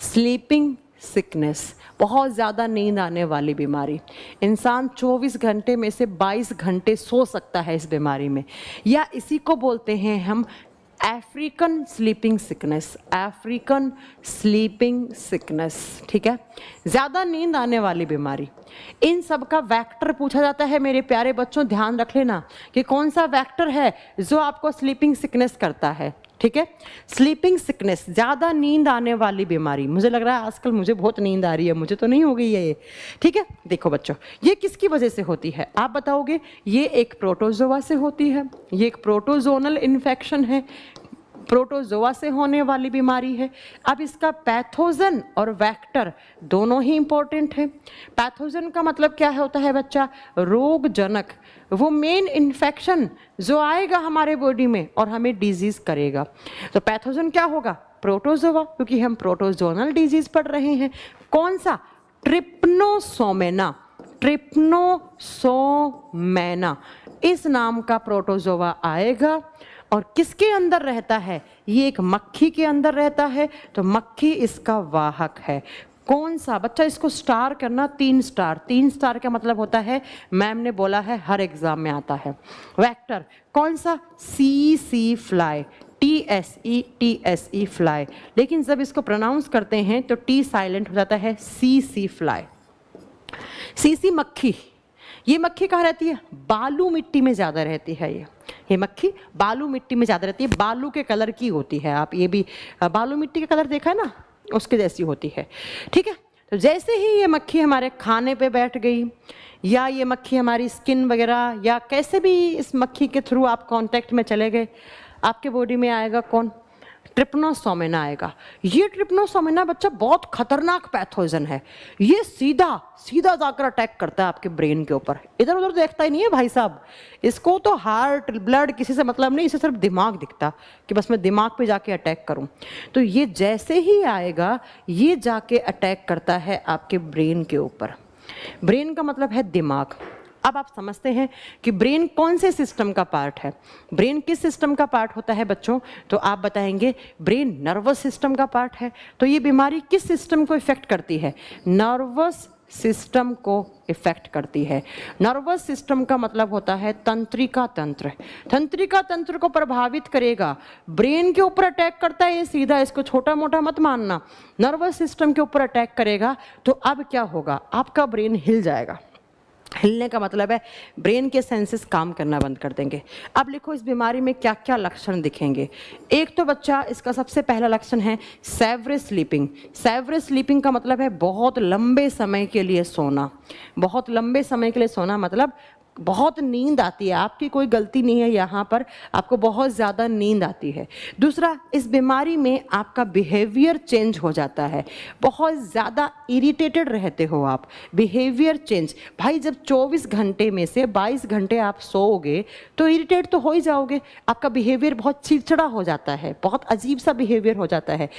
स्लीपिंग सिकनेस, बहुत ज़्यादा नींद आने वाली बीमारी। इंसान 24 घंटे में से 22 घंटे सो सकता है इस बीमारी में, या इसी को बोलते हैं हम African sleeping sickness. African sleeping sickness, ठीक है, ज़्यादा नींद आने वाली बीमारी। इन सब का वेक्टर पूछा जाता है मेरे प्यारे बच्चों, ध्यान रख लेना कि कौन सा वेक्टर है जो आपको स्लीपिंग सिकनेस करता है, ठीक है। स्लीपिंग सिकनेस, ज़्यादा नींद आने वाली बीमारी। मुझे लग रहा है आजकल मुझे बहुत नींद आ रही है, मुझे तो नहीं हो गई है ये, ठीक है। देखो बच्चों, ये किसकी वजह से होती है आप बताओगे? ये एक प्रोटोजोआ से होती है, ये एक प्रोटोजोनल इन्फेक्शन है, प्रोटोजोआ से होने वाली बीमारी है। अब इसका पैथोजन और वेक्टर दोनों ही इंपॉर्टेंट है। पैथोजन का मतलब क्या होता है बच्चा? रोगजनक, वो मेन इन्फेक्शन जो आएगा हमारे बॉडी में और हमें डिजीज करेगा। तो पैथोजन क्या होगा? प्रोटोजोआ, क्योंकि हम प्रोटोजोनल डिजीज पढ़ रहे हैं। कौन सा? ट्रिप्नोसोमेना। ट्रिप्नोसोमेना इस नाम का प्रोटोजोआ आएगा और किसके अंदर रहता है? ये एक मक्खी के अंदर रहता है, तो मक्खी इसका वाहक है। कौन सा बच्चा? इसको स्टार करना, 3 स्टार। 3 स्टार का मतलब होता है, मैम ने बोला है हर एग्जाम में आता है। वेक्टर कौन सा? सी फ्लाई, TSE फ्लाई, लेकिन जब इसको प्रोनाउंस करते हैं तो टी साइलेंट हो जाता है, सी फ्लाई। सी मक्खी। ये मक्खी कहाँ रहती है? बालू मिट्टी में ज़्यादा रहती है। ये मक्खी बालू मिट्टी में ज़्यादा रहती है, बालू के कलर की होती है। आप ये भी बालू मिट्टी का कलर देखा है ना, उसके जैसी होती है, ठीक है। तो जैसे ही ये मक्खी हमारे खाने पे बैठ गई, या ये मक्खी हमारी स्किन वगैरह, या कैसे भी इस मक्खी के थ्रू आप कांटेक्ट में चले गए, आपके बॉडी में आएगा कौन? ट्रिप्नोसोमेना आएगा। ये ट्रिप्नोसोमेना बच्चा बहुत खतरनाक पैथोजन है। ये सीधा जाकर अटैक करता है आपके ब्रेन के ऊपर, इधर उधर देखता ही नहीं है भाई साहब। इसको तो हार्ट ब्लड किसी से मतलब नहीं, इसे सिर्फ दिमाग दिखता कि बस मैं दिमाग पे जाके अटैक करूं। तो ये जैसे ही आएगा, ये जाके अटैक करता है आपके ब्रेन के ऊपर। ब्रेन का मतलब है दिमाग। अब आप समझते हैं कि ब्रेन कौन से सिस्टम का पार्ट है? ब्रेन किस सिस्टम का पार्ट होता है बच्चों? तो आप बताएंगे ब्रेन नर्वस सिस्टम का पार्ट है। तो ये बीमारी किस सिस्टम को इफेक्ट करती है? नर्वस सिस्टम को इफेक्ट करती है। नर्वस सिस्टम का मतलब होता है तंत्रिका तंत्र। तंत्रिका तंत्र को प्रभावित करेगा। ब्रेन के ऊपर अटैक करता है ये सीधा, इसको छोटा मोटा मत मानना। नर्वस सिस्टम के ऊपर अटैक करेगा तो अब क्या होगा? आपका ब्रेन हिल जाएगा। हिलने का मतलब है ब्रेन के सेंसेस काम करना बंद कर देंगे। अब लिखो इस बीमारी में क्या क्या लक्षण दिखेंगे। एक तो बच्चा, इसका सबसे पहला लक्षण है सेवरेज स्लीपिंग। सेवरेज स्लीपिंग का मतलब है बहुत लंबे समय के लिए सोना। बहुत लंबे समय के लिए सोना मतलब बहुत नींद आती है, आपकी कोई गलती नहीं है यहाँ पर, आपको बहुत ज़्यादा नींद आती है। दूसरा, इस बीमारी में आपका बिहेवियर चेंज हो जाता है, बहुत ज़्यादा इरिटेटेड रहते हो आप। बिहेवियर चेंज, भाई जब 24 घंटे में से 22 घंटे आप सोओगे तो इरिटेट तो हो ही जाओगे। आपका बिहेवियर बहुत चिड़चिड़ा हो जाता है, बहुत अजीब सा बिहेवियर हो जाता है।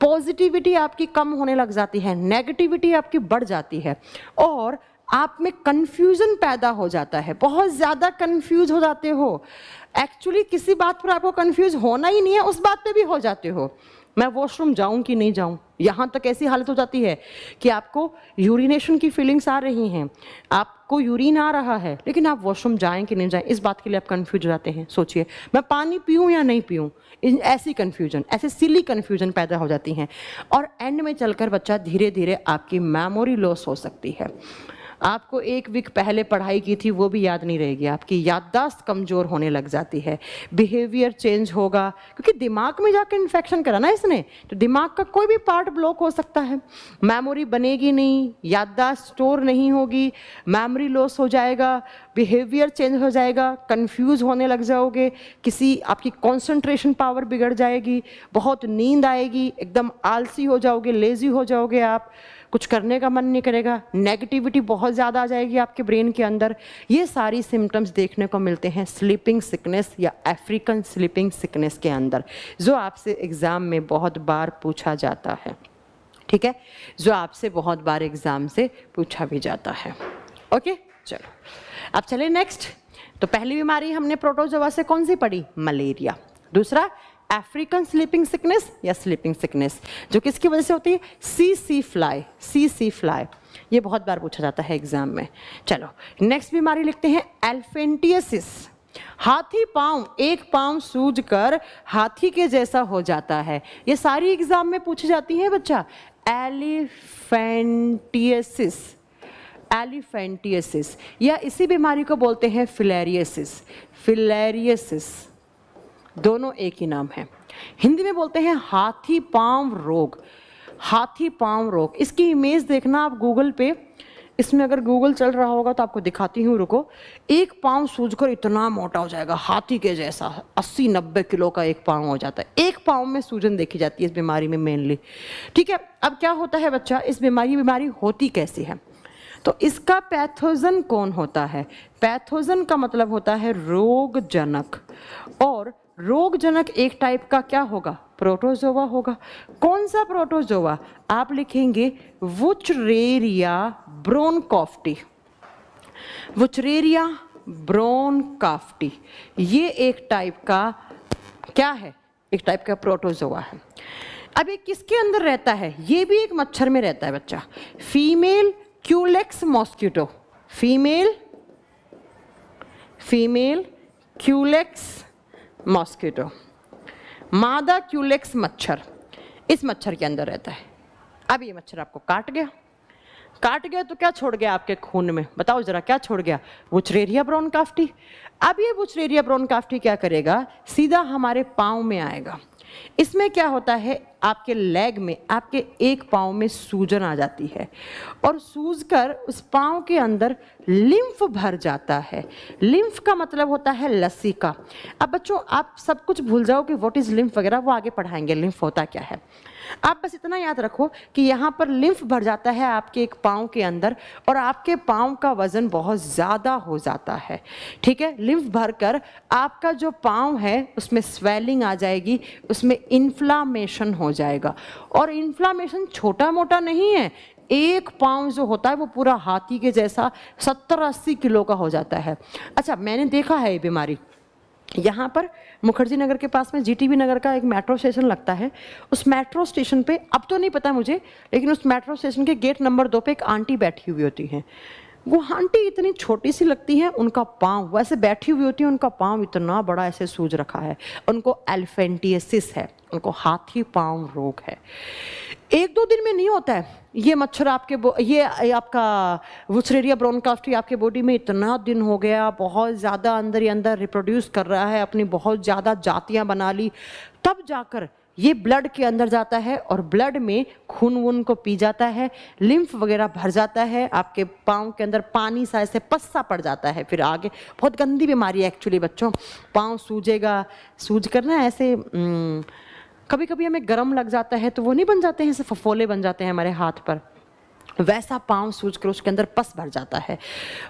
पॉजिटिविटी आपकी कम होने लग जाती है, नेगेटिविटी आपकी बढ़ जाती है, और आप में कंफ्यूजन पैदा हो जाता है। बहुत ज़्यादा कंफ्यूज हो जाते हो। एक्चुअली किसी बात पर आपको कंफ्यूज होना ही नहीं है, उस बात पे भी हो जाते हो। मैं वॉशरूम जाऊं कि नहीं जाऊं, यहाँ तक ऐसी हालत हो जाती है कि आपको यूरिनेशन की फीलिंग्स आ रही हैं, आपको यूरिन आ रहा है, लेकिन आप वॉशरूम जाएं कि नहीं जाएं, इस बात के लिए आप कंफ्यूज हो जाते हैं। सोचिए मैं पानी पीऊं या नहीं पीऊं, ऐसी कन्फ्यूजन, ऐसे सिली कन्फ्यूजन पैदा हो जाती हैं। और एंड में चलकर बच्चा धीरे धीरे आपकी मेमोरी लॉस हो सकती है। आपको 1 वीक पहले पढ़ाई की थी वो भी याद नहीं रहेगी, आपकी याददाश्त कमज़ोर होने लग जाती है। बिहेवियर चेंज होगा, क्योंकि दिमाग में जाकर इन्फेक्शन करा ना इसने, तो दिमाग का कोई भी पार्ट ब्लॉक हो सकता है। मेमोरी बनेगी नहीं, याददाश्त स्टोर नहीं होगी, मेमोरी लॉस हो जाएगा, बिहेवियर चेंज हो जाएगा, कंफ्यूज होने लग जाओगे, किसी आपकी कंसंट्रेशन पावर बिगड़ जाएगी, बहुत नींद आएगी, एकदम आलसी हो जाओगे, लेजी हो जाओगे, आप कुछ करने का मन नहीं करेगा, नेगेटिविटी बहुत ज़्यादा आ जाएगी आपके ब्रेन के अंदर। ये सारी सिम्टम्स देखने को मिलते हैं स्लीपिंग सिकनेस या अफ्रीकन स्लीपिंग सिकनेस के अंदर, जो आपसे एग्ज़ाम में बहुत बार पूछा जाता है, ठीक है, जो आपसे बहुत बार एग्ज़ाम से पूछा भी जाता है। ओके, चलो अब चले नेक्स्ट। तो पहली बीमारी हमने प्रोटोजोआ से कौन सी पढ़ी? मलेरिया। दूसरा अफ्रीकन स्लीपिंग सिकनेस या स्लीपिंग सिकनेस, जो किसकी वजह से होती है? सी सी फ्लाई। ये बहुत बार पूछा जाता है एग्जाम में। चलो नेक्स्ट बीमारी लिखते हैं एल्फेंटियसिस। हाथी पांव, एक पांव सूजकर हाथी के जैसा हो जाता है। ये सारी एग्जाम में पूछी जाती है बच्चा। एलिफेंटियसिस या इसी बीमारी को बोलते हैं फिलेरियसिस। दोनों एक ही नाम है। हिंदी में बोलते हैं हाथी पांव रोग। इसकी इमेज देखना आप गूगल पे, इसमें अगर गूगल चल रहा होगा तो आपको दिखाती हूँ, रुको। एक पांव सूजकर इतना मोटा हो जाएगा हाथी के जैसा, 80-90 किलो का एक पांव हो जाता है। एक पांव में सूजन देखी जाती है इस बीमारी में मेनली। ठीक है, अब क्या होता है बच्चा, इस बीमारी होती कैसी है? तो इसका पैथोजन कौन होता है? पैथोजन का मतलब होता है रोगजनक, और रोगजनक एक टाइप का क्या होगा? प्रोटोजोआ होगा। कौन सा प्रोटोजोआ? आप लिखेंगे वुचरेरिया ब्रोनकाफ्टी। ये एक टाइप का क्या है? एक टाइप का प्रोटोजोआ है। अब ये किसके अंदर रहता है? ये भी एक मच्छर में रहता है बच्चा। Female Culex mosquito, female Culex mosquito, मादा क्यूलेक्स मच्छर, इस मच्छर के अंदर रहता है। अब ये मच्छर आपको काट गया तो क्या छोड़ गया आपके खून में? बताओ जरा, क्या छोड़ गया? वुचरेरिया ब्रोनकाफ्टी। अब ये वुचरेरिया ब्रोनकाफ्टी क्या करेगा? सीधा हमारे पाँव में आएगा। इसमें क्या होता है, आपके लेग में, आपके एक पाँव में सूजन आ जाती है, और सूजकर उस पाँव के अंदर लिम्फ भर जाता है। लिम्फ का मतलब होता है लसिका। अब बच्चों आप सब कुछ भूल जाओ कि व्हाट इज लिम्फ वगैरह, वो आगे पढ़ाएंगे लिम्फ होता क्या है। आप बस इतना याद रखो कि यहाँ पर लिम्फ भर जाता है आपके एक पाँव के अंदर, और आपके पाँव का वजन बहुत ज़्यादा हो जाता है। ठीक है, लिम्फ भरकर आपका जो पाँव है उसमें स्वेलिंग आ जाएगी, उसमें इन्फ्लामेशन हो जाएगा। और इन्फ्लामेशन छोटा मोटा नहीं है, एक पाँव जो होता है वो पूरा हाथी के जैसा 70-80 किलो का हो जाता है। अच्छा, मैंने देखा है ये बीमारी यहाँ पर मुखर्जी नगर के पास में जीटीबी नगर का एक मेट्रो स्टेशन लगता है। उस मेट्रो स्टेशन पे, अब तो नहीं पता मुझे, लेकिन उस मेट्रो स्टेशन के गेट नंबर 2 पे एक आंटी बैठी हुई होती हैं। वो आंटी इतनी छोटी सी लगती है, उनका पाँव वैसे बैठी हुई होती है, उनका पाँव इतना बड़ा ऐसे सूज रखा है। उनको एल्फेंटियसिस है, उनको हाथी पाँव रोग है। 1-2 दिन में नहीं होता है ये मच्छर ये आपका वुचरेरिया ब्रोनकाफ्टी आपके बॉडी में इतना दिन हो गया, बहुत ज़्यादा अंदर ही अंदर रिप्रोड्यूस कर रहा है, अपनी बहुत ज़्यादा जातियाँ बना ली, तब जाकर ये ब्लड के अंदर जाता है और ब्लड में खून वून को पी जाता है, लिम्फ वगैरह भर जाता है, आपके पाँव के अंदर पानी सा ऐसे पस्सा पड़ जाता है। फिर आगे बहुत गंदी बीमारी है एक्चुअली बच्चों। पाँव सूजेगा, सूज कर ना ऐसे कभी कभी हमें गर्म लग जाता है तो वो नहीं बन जाते हैं, ऐसे फफोले बन जाते हैं हमारे हाथ पर, वैसा पाँव सूज कर उसके अंदर पस भर जाता है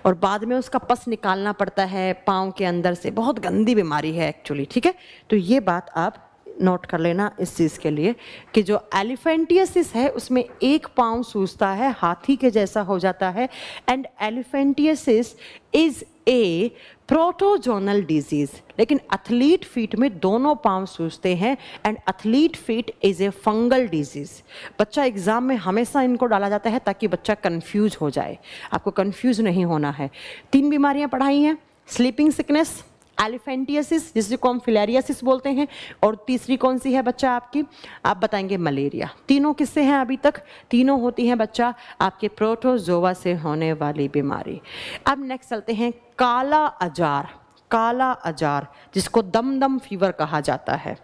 और बाद में उसका पस निकालना पड़ता है पाँव के अंदर से। बहुत गंदी बीमारी है एक्चुअली। ठीक है, तो ये बात आप नोट कर लेना इस चीज़ के लिए कि जो एलिफेंटियसिस है उसमें एक पाँव सूजता है, हाथी के जैसा हो जाता है। And elephantiasis is a protozoal disease, लेकिन एथलीट फीट में दोनों पाँव सूजते हैं। And athlete feet is a fungal disease. बच्चा एग्जाम में हमेशा इनको डाला जाता है ताकि बच्चा कंफ्यूज हो जाए, आपको कंफ्यूज नहीं होना है। 3 बीमारियां पढ़ाई हैं, स्लीपिंग सिकनेस, एलिफेंटियसिस जिसे को हम फिलेरियासिस बोलते हैं, और तीसरी कौन सी है बच्चा आपकी, आप बताएंगे मलेरिया। तीनों किससे हैं अभी तक? तीनों होती हैं बच्चा आपके प्रोटोजोआ से होने वाली बीमारी। अब नेक्स्ट चलते हैं काला अजार। काला अजार जिसको दम फीवर कहा जाता है,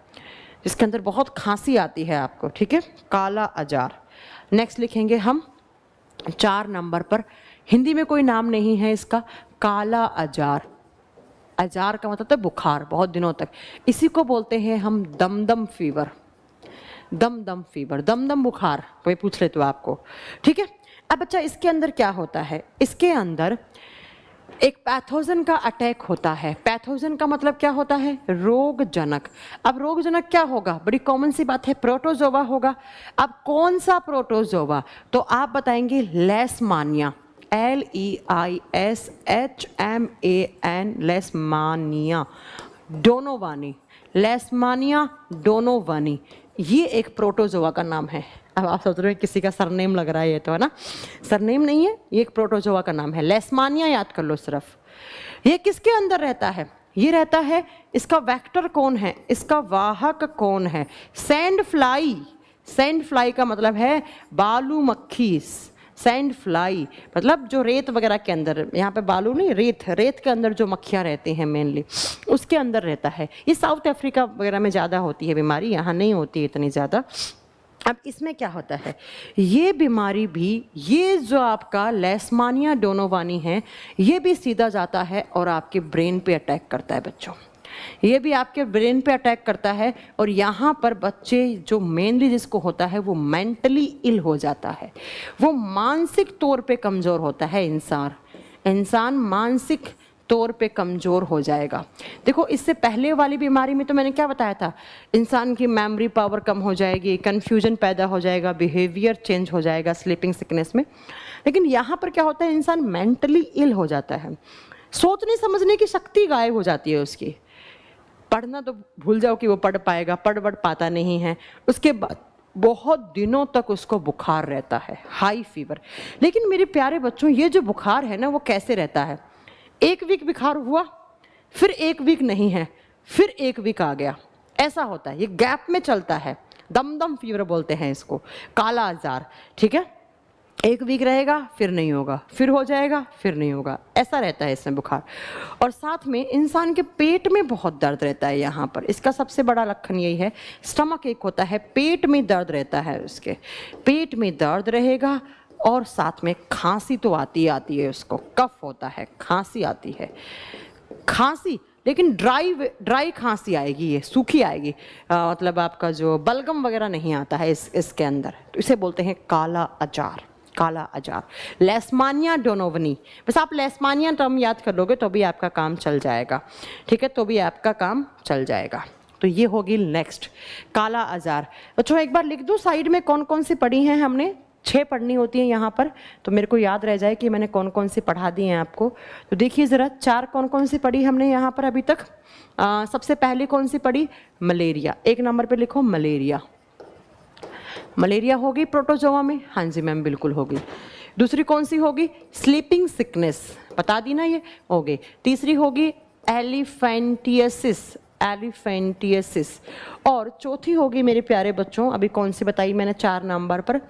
जिसके अंदर बहुत खांसी आती है आपको। ठीक है, काला अजार। नेक्स्ट लिखेंगे हम 4 नंबर पर, हिंदी में कोई नाम नहीं है इसका, काला अजार। अजार का मतलब है बुखार बहुत दिनों तक, इसी को बोलते हैं हम दम फीवर। दम फीवर, दम बुखार, कोई पूछ ले तो आपको। ठीक है, अब बच्चा इसके अंदर क्या होता है, इसके अंदर एक पैथोजन का अटैक होता है। पैथोजन का मतलब क्या होता है? रोगजनक। अब रोगजनक क्या होगा? बड़ी कॉमन सी बात है, प्रोटोजोआ होगा। अब कौन सा प्रोटोजोआ? तो आप बताएंगे लेशमानिया। LEISHMAN, लेशमानिया डोनोवानी, लेशमानिया डोनोवानी, ये एक प्रोटोजोआ का नाम है। अब आप सोच रहे हो किसी का सरनेम लग रहा है, ये तो है ना, सरनेम नहीं है, ये एक प्रोटोजोआ का नाम है। लेशमानिया याद कर लो सिर्फ। ये किसके अंदर रहता है? ये रहता है, इसका वेक्टर कौन है, इसका वाहक कौन है? Sand fly. सैंड फ्लाई का मतलब है बालू मक्खी। सैंड फ्लाई मतलब जो रेत वगैरह के अंदर, यहाँ पे बालू नहीं, रेत, रेत के अंदर जो मक्खियाँ रहती हैं मेनली, उसके अंदर रहता है। ये साउथ अफ्रीका वगैरह में ज़्यादा होती है बीमारी, यहाँ नहीं होती है इतनी ज़्यादा। अब इसमें क्या होता है, ये बीमारी भी, ये जो आपका लेशमानिया डोनोवानी है, ये भी सीधा जाता है और आपके ब्रेन पे अटैक करता है बच्चों। ये भी आपके ब्रेन पे अटैक करता है और यहाँ पर बच्चे जो मेनली जिसको होता है वो मेंटली इल हो जाता है, वो मानसिक तौर पे कमज़ोर होता है। इंसान मानसिक तौर पे कमज़ोर हो जाएगा। देखो इससे पहले वाली बीमारी में तो मैंने क्या बताया था, इंसान की मेमोरी पावर कम हो जाएगी, कन्फ्यूजन पैदा हो जाएगा, बिहेवियर चेंज हो जाएगा स्लीपिंग सिकनेस में। लेकिन यहाँ पर क्या होता है, इंसान मेंटली इल हो जाता है, सोचने समझने की शक्ति गायब हो जाती है उसकी। पढ़ना तो भूल जाओ कि वो पढ़ पाएगा, पढ़ पाता नहीं है। उसके बाद बहुत दिनों तक उसको बुखार रहता है, हाई फीवर। लेकिन मेरे प्यारे बच्चों, ये जो बुखार है ना, वो कैसे रहता है, एक वीक बुखार हुआ, फिर एक वीक नहीं है, फिर एक वीक आ गया, ऐसा होता है। ये गैप में चलता है, दमदम फीवर बोलते हैं इसको, काला आजार। ठीक है, एक वीक रहेगा, फिर नहीं होगा, फिर हो जाएगा, फिर नहीं होगा, ऐसा रहता है इसमें बुखार। और साथ में इंसान के पेट में बहुत दर्द रहता है यहाँ पर। इसका सबसे बड़ा लक्षण यही है, स्टमक एक होता है, पेट में दर्द रहता है, उसके पेट में दर्द रहेगा और साथ में खांसी तो आती है उसको, कफ होता है, खांसी आती है, खांसी, लेकिन ड्राई खांसी आएगी, ये सूखी आएगी, मतलब आपका जो बलगम वगैरह नहीं आता है इसके अंदर। तो इसे बोलते हैं काला अजार, काला अजार, लेशमानिया डोनोवानी। बस आप लेशमानिया टर्म याद कर लोगे तो भी आपका काम चल जाएगा। ठीक है, तो भी आपका काम चल जाएगा। तो ये होगी नेक्स्ट, काला अजार। बच्चों एक बार लिख दूं साइड में कौन कौन सी पढ़ी हैं हमने, 6 पढ़नी होती हैं यहाँ पर, तो मेरे को याद रह जाए कि मैंने कौन कौन सी पढ़ा दी हैं आपको। तो देखिए ज़रा, 4 कौन कौन सी पढ़ी हमने यहाँ पर अभी तक। सबसे पहली कौन सी पढ़ी, मलेरिया। 1 नंबर पे लिखो मलेरिया। मलेरिया होगी प्रोटोजोआ में, हाँ जी मैम बिल्कुल होगी। दूसरी कौन सी होगी, स्लीपिंग सिकनेस, बता दी ना ये, हो गई। तीसरी होगी एलिफेंटियसिस, एलिफेंटियसिस। और चौथी होगी मेरे प्यारे बच्चों, अभी कौन सी बताई मैंने 4 नंबर पर,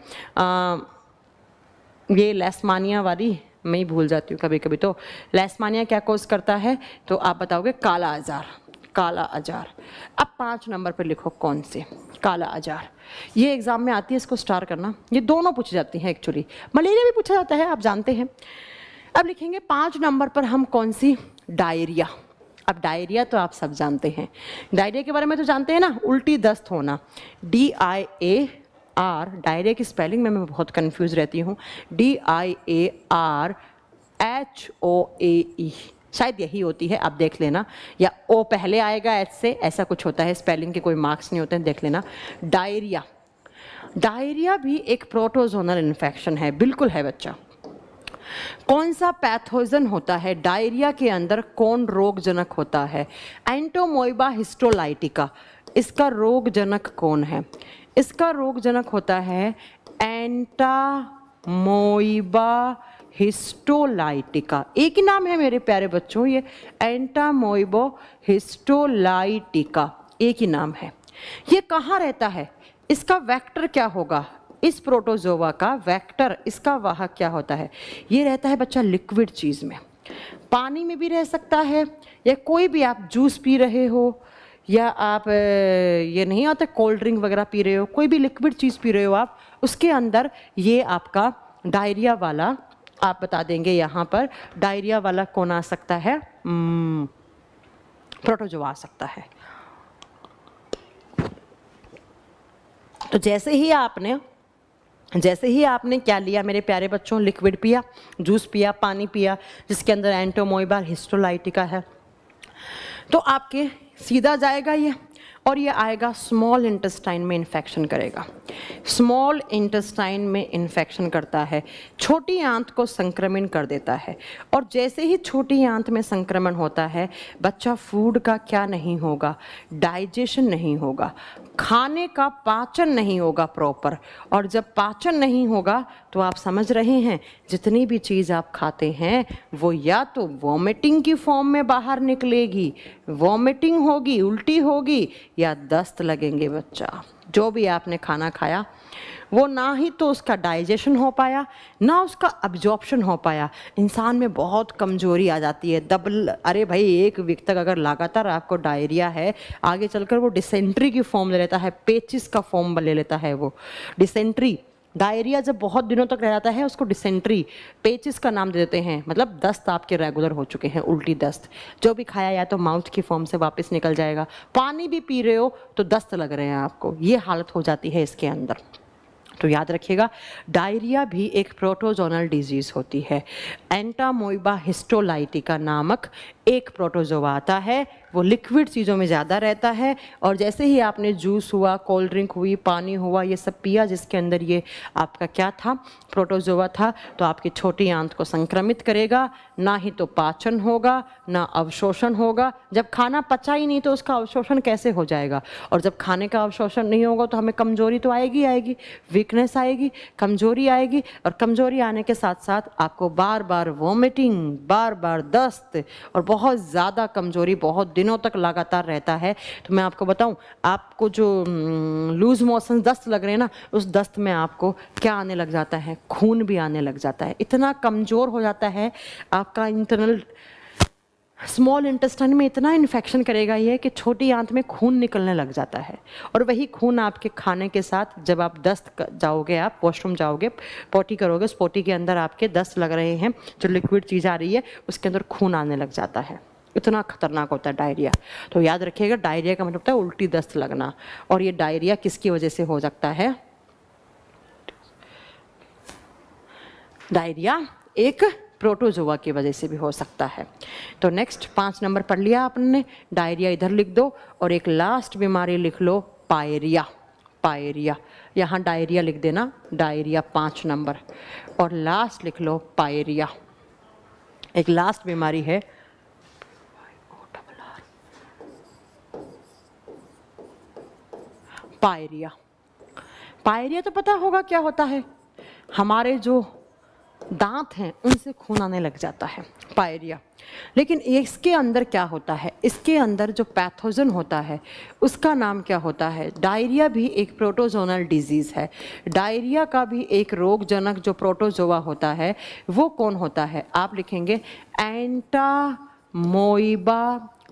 ये लेशमानिया वाली, मैं ही भूल जाती हूँ कभी कभी। तो लेशमानिया क्या कोज करता है, तो आप बताओगे काला आजार, काला आजार। अब 5 नंबर पर लिखो कौन से, काला आजार। ये एग्जाम में आती है, इसको स्टार करना, ये दोनों पूछी जाती हैं एक्चुअली, मलेरिया भी पूछा जाता है, आप जानते हैं। अब लिखेंगे 5 नंबर पर हम कौन सी, डायरिया। अब डायरिया तो आप सब जानते हैं, डायरिया के बारे में तो जानते हैं ना, उल्टी दस्त होना, DIAR, डायरिया की स्पेलिंग में मैं बहुत कंफ्यूज रहती हूँ, DIARHOAE, शायद यही होती है, आप देख लेना, या ओ पहले आएगा एच से, ऐसा कुछ होता है, स्पेलिंग के कोई मार्क्स नहीं होते हैं, देख लेना। डायरिया, डायरिया भी एक प्रोटोजोनल इन्फेक्शन है, बिल्कुल है बच्चा। कौन सा पैथोजन होता है डायरिया के अंदर, कौन रोगजनक होता है, एंटोमोइबा हिस्टोलाइटिका। इसका रोगजनक कौन है, इसका रोगजनक होता है एंटामोइबा हिस्टोलाइटिका। एक ही नाम है मेरे प्यारे बच्चों, ये एंटामोइबो हिस्टोलाइटिका, एक ही नाम है। ये कहाँ रहता है, इसका वेक्टर क्या होगा, इस प्रोटोजोआ का वेक्टर, इसका वाहक क्या होता है, ये रहता है बच्चा लिक्विड चीज़ में, पानी में भी रह सकता है, या कोई भी आप जूस पी रहे हो, या आप ये नहीं आता कोल्ड ड्रिंक वगैरह पी रहे हो, कोई भी लिक्विड चीज़ पी रहे हो आप, उसके अंदर ये आपका डायरिया वाला, आप बता देंगे यहाँ पर डायरिया वाला कौन आ सकता है, प्रोटोजोआ आ सकता है। तो जैसे ही आपने क्या लिया मेरे प्यारे बच्चों, लिक्विड पिया, जूस पिया, पानी पिया जिसके अंदर एंटोमोइबा हिस्टोलाइटिका है, तो आपके सीधा जाएगा ये, और ये आएगा स्मॉल इंटेस्टाइन में इन्फेक्शन करेगा। स्मॉल इंटेस्टाइन में इन्फेक्शन करता है, छोटी आंत को संक्रमण कर देता है। और जैसे ही छोटी आंत में संक्रमण होता है, बच्चा फूड का क्या नहीं होगा, डाइजेशन नहीं होगा, खाने का पाचन नहीं होगा प्रॉपर। और जब पाचन नहीं होगा तो आप समझ रहे हैं जितनी भी चीज़ आप खाते हैं वो या तो वॉमिटिंग की फॉर्म में बाहर निकलेगी, वॉमिटिंग होगी, उल्टी होगी, या दस्त लगेंगे। बच्चा जो भी आपने खाना खाया वो ना ही तो उसका डाइजेशन हो पाया, ना उसका अब्जॉर्प्शन हो पाया। इंसान में बहुत कमजोरी आ जाती है, दबल। अरे भाई, एक वीक तक अगर लगातार आपको डायरिया है, आगे चलकर वो डिसेंट्री की फॉर्म ले लेता है, पेचिस का फॉर्म ले लेता है वो डिसेंट्री। डायरिया जब बहुत दिनों तक रह जाता है उसको डिसेंट्री, पेचिस का नाम दे देते हैं, मतलब दस्त आपके रेगुलर हो चुके हैं, उल्टी दस्त। जो भी खाया या तो माउथ की फॉर्म से वापस निकल जाएगा, पानी भी पी रहे हो तो दस्त लग रहे हैं आपको, ये हालत हो जाती है इसके अंदर। तो याद रखिएगा, डायरिया भी एक प्रोटोजोनल डिजीज होती है। एंटामोइबा हिस्टोलाइटिका नामक एक प्रोटोजोआ आता है, वो लिक्विड चीज़ों में ज़्यादा रहता है। और जैसे ही आपने जूस हुआ, कोल्ड ड्रिंक हुई, पानी हुआ, ये सब पिया जिसके अंदर ये आपका क्या था, प्रोटोजोआ था, तो आपकी छोटी आंत को संक्रमित करेगा। ना ही तो पाचन होगा, ना अवशोषण होगा। जब खाना पचा ही नहीं तो उसका अवशोषण कैसे हो जाएगा? और जब खाने का अवशोषण नहीं होगा तो हमें कमजोरी तो आएगी आएगी, वीकनेस आएगी, कमजोरी आएगी। और कमजोरी आने के साथ साथ आपको बार बार वॉमिटिंग, बार बार दस्त, और बहुत ज़्यादा कमजोरी बहुत दिनों तक लगातार रहता है। तो मैं आपको बताऊं, आपको जो लूज मोशन दस्त लग रहे हैं ना, उस दस्त में आपको क्या आने लग जाता है, खून भी आने लग जाता है। इतना कमज़ोर हो जाता है आपका इंटरनल स्मॉल इंटेस्टाइन में, इतना इन्फेक्शन करेगा ये कि छोटी आंत में खून निकलने लग जाता है। और वही खून आपके खाने के साथ, जब आप दस्त जाओगे, आप वॉशरूम जाओगे, पोटी करोगे, उस पोटी के अंदर आपके दस्त लग रहे हैं, जो लिक्विड चीज़ आ रही है उसके अंदर खून आने लग जाता है। इतना खतरनाक होता है डायरिया। तो याद रखिएगा, डायरिया का मतलब होता है उल्टी दस्त लगना। और ये डायरिया किसकी वजह से हो सकता है? डायरिया एक प्रोटोजोआ की वजह से भी हो सकता है। तो नेक्स्ट 5 नंबर पढ़ लिया आपने, डायरिया इधर लिख दो। और एक लास्ट बीमारी लिख लो, पायरिया। पायरिया, यहाँ डायरिया लिख देना, डायरिया 5 नंबर। और लास्ट लिख लो पायरिया। एक लास्ट बीमारी है पायरिया। पायरिया तो पता होगा क्या होता है, हमारे जो दांत हैं उनसे खून आने लग जाता है, पायरिया। लेकिन इसके अंदर क्या होता है, इसके अंदर जो पैथोजन होता है उसका नाम क्या होता है? डायरिया भी एक प्रोटोजोनल डिजीज़ है। डायरिया का भी एक रोगजनक जो प्रोटोजोआ होता है वो कौन होता है? आप लिखेंगे एंटामोइबा।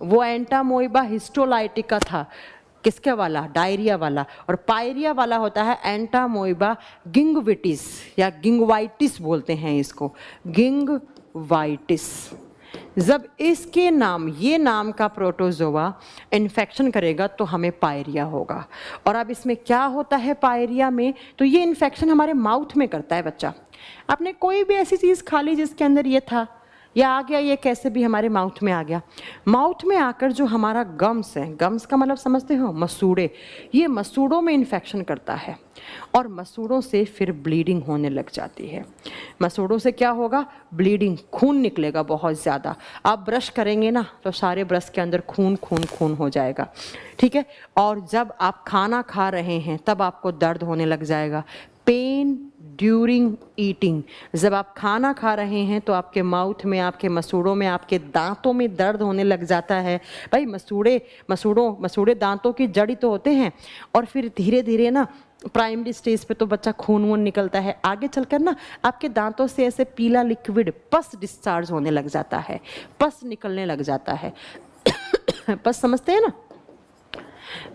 वो एंटामोइबा हिस्टोलाइटिका था, किसके वाला? डायरिया वाला। और पायरिया वाला होता है एंटामोइबा गिंगविटिस, या गिंगवाइटिस बोलते हैं इसको, गिंगवाइटिस। जब इसके नाम, ये नाम का प्रोटोजोआ इन्फेक्शन करेगा तो हमें पायरिया होगा। और अब इसमें क्या होता है पायरिया में? तो ये इन्फेक्शन हमारे माउथ में करता है। बच्चा, आपने कोई भी ऐसी चीज़ खा ली जिसके अंदर ये था, या आ गया, ये कैसे भी हमारे माउथ में आ गया। माउथ में आकर जो हमारा गम्स है, गम्स का मतलब समझते हो, मसूड़े, ये मसूड़ों में इन्फेक्शन करता है। और मसूड़ों से फिर ब्लीडिंग होने लग जाती है। मसूड़ों से क्या होगा? ब्लीडिंग, खून निकलेगा बहुत ज़्यादा। आप ब्रश करेंगे ना तो सारे ब्रश के अंदर खून खून खून हो जाएगा, ठीक है। और जब आप खाना खा रहे हैं तब आपको दर्द होने लग जाएगा, पेन ड्यूरिंग ईटिंग। जब आप खाना खा रहे हैं तो आपके माउथ में, आपके मसूड़ों में, आपके दांतों में दर्द होने लग जाता है। भाई मसूड़े दांतों की जड़ी तो होते हैं। और फिर धीरे धीरे ना प्राइमरी स्टेज पे तो बच्चा खून वून निकलता है, आगे चलकर ना आपके दांतों से ऐसे पीला लिक्विड पस डिस्चार्ज होने लग जाता है, पस निकलने लग जाता है। पस समझते हैं ना?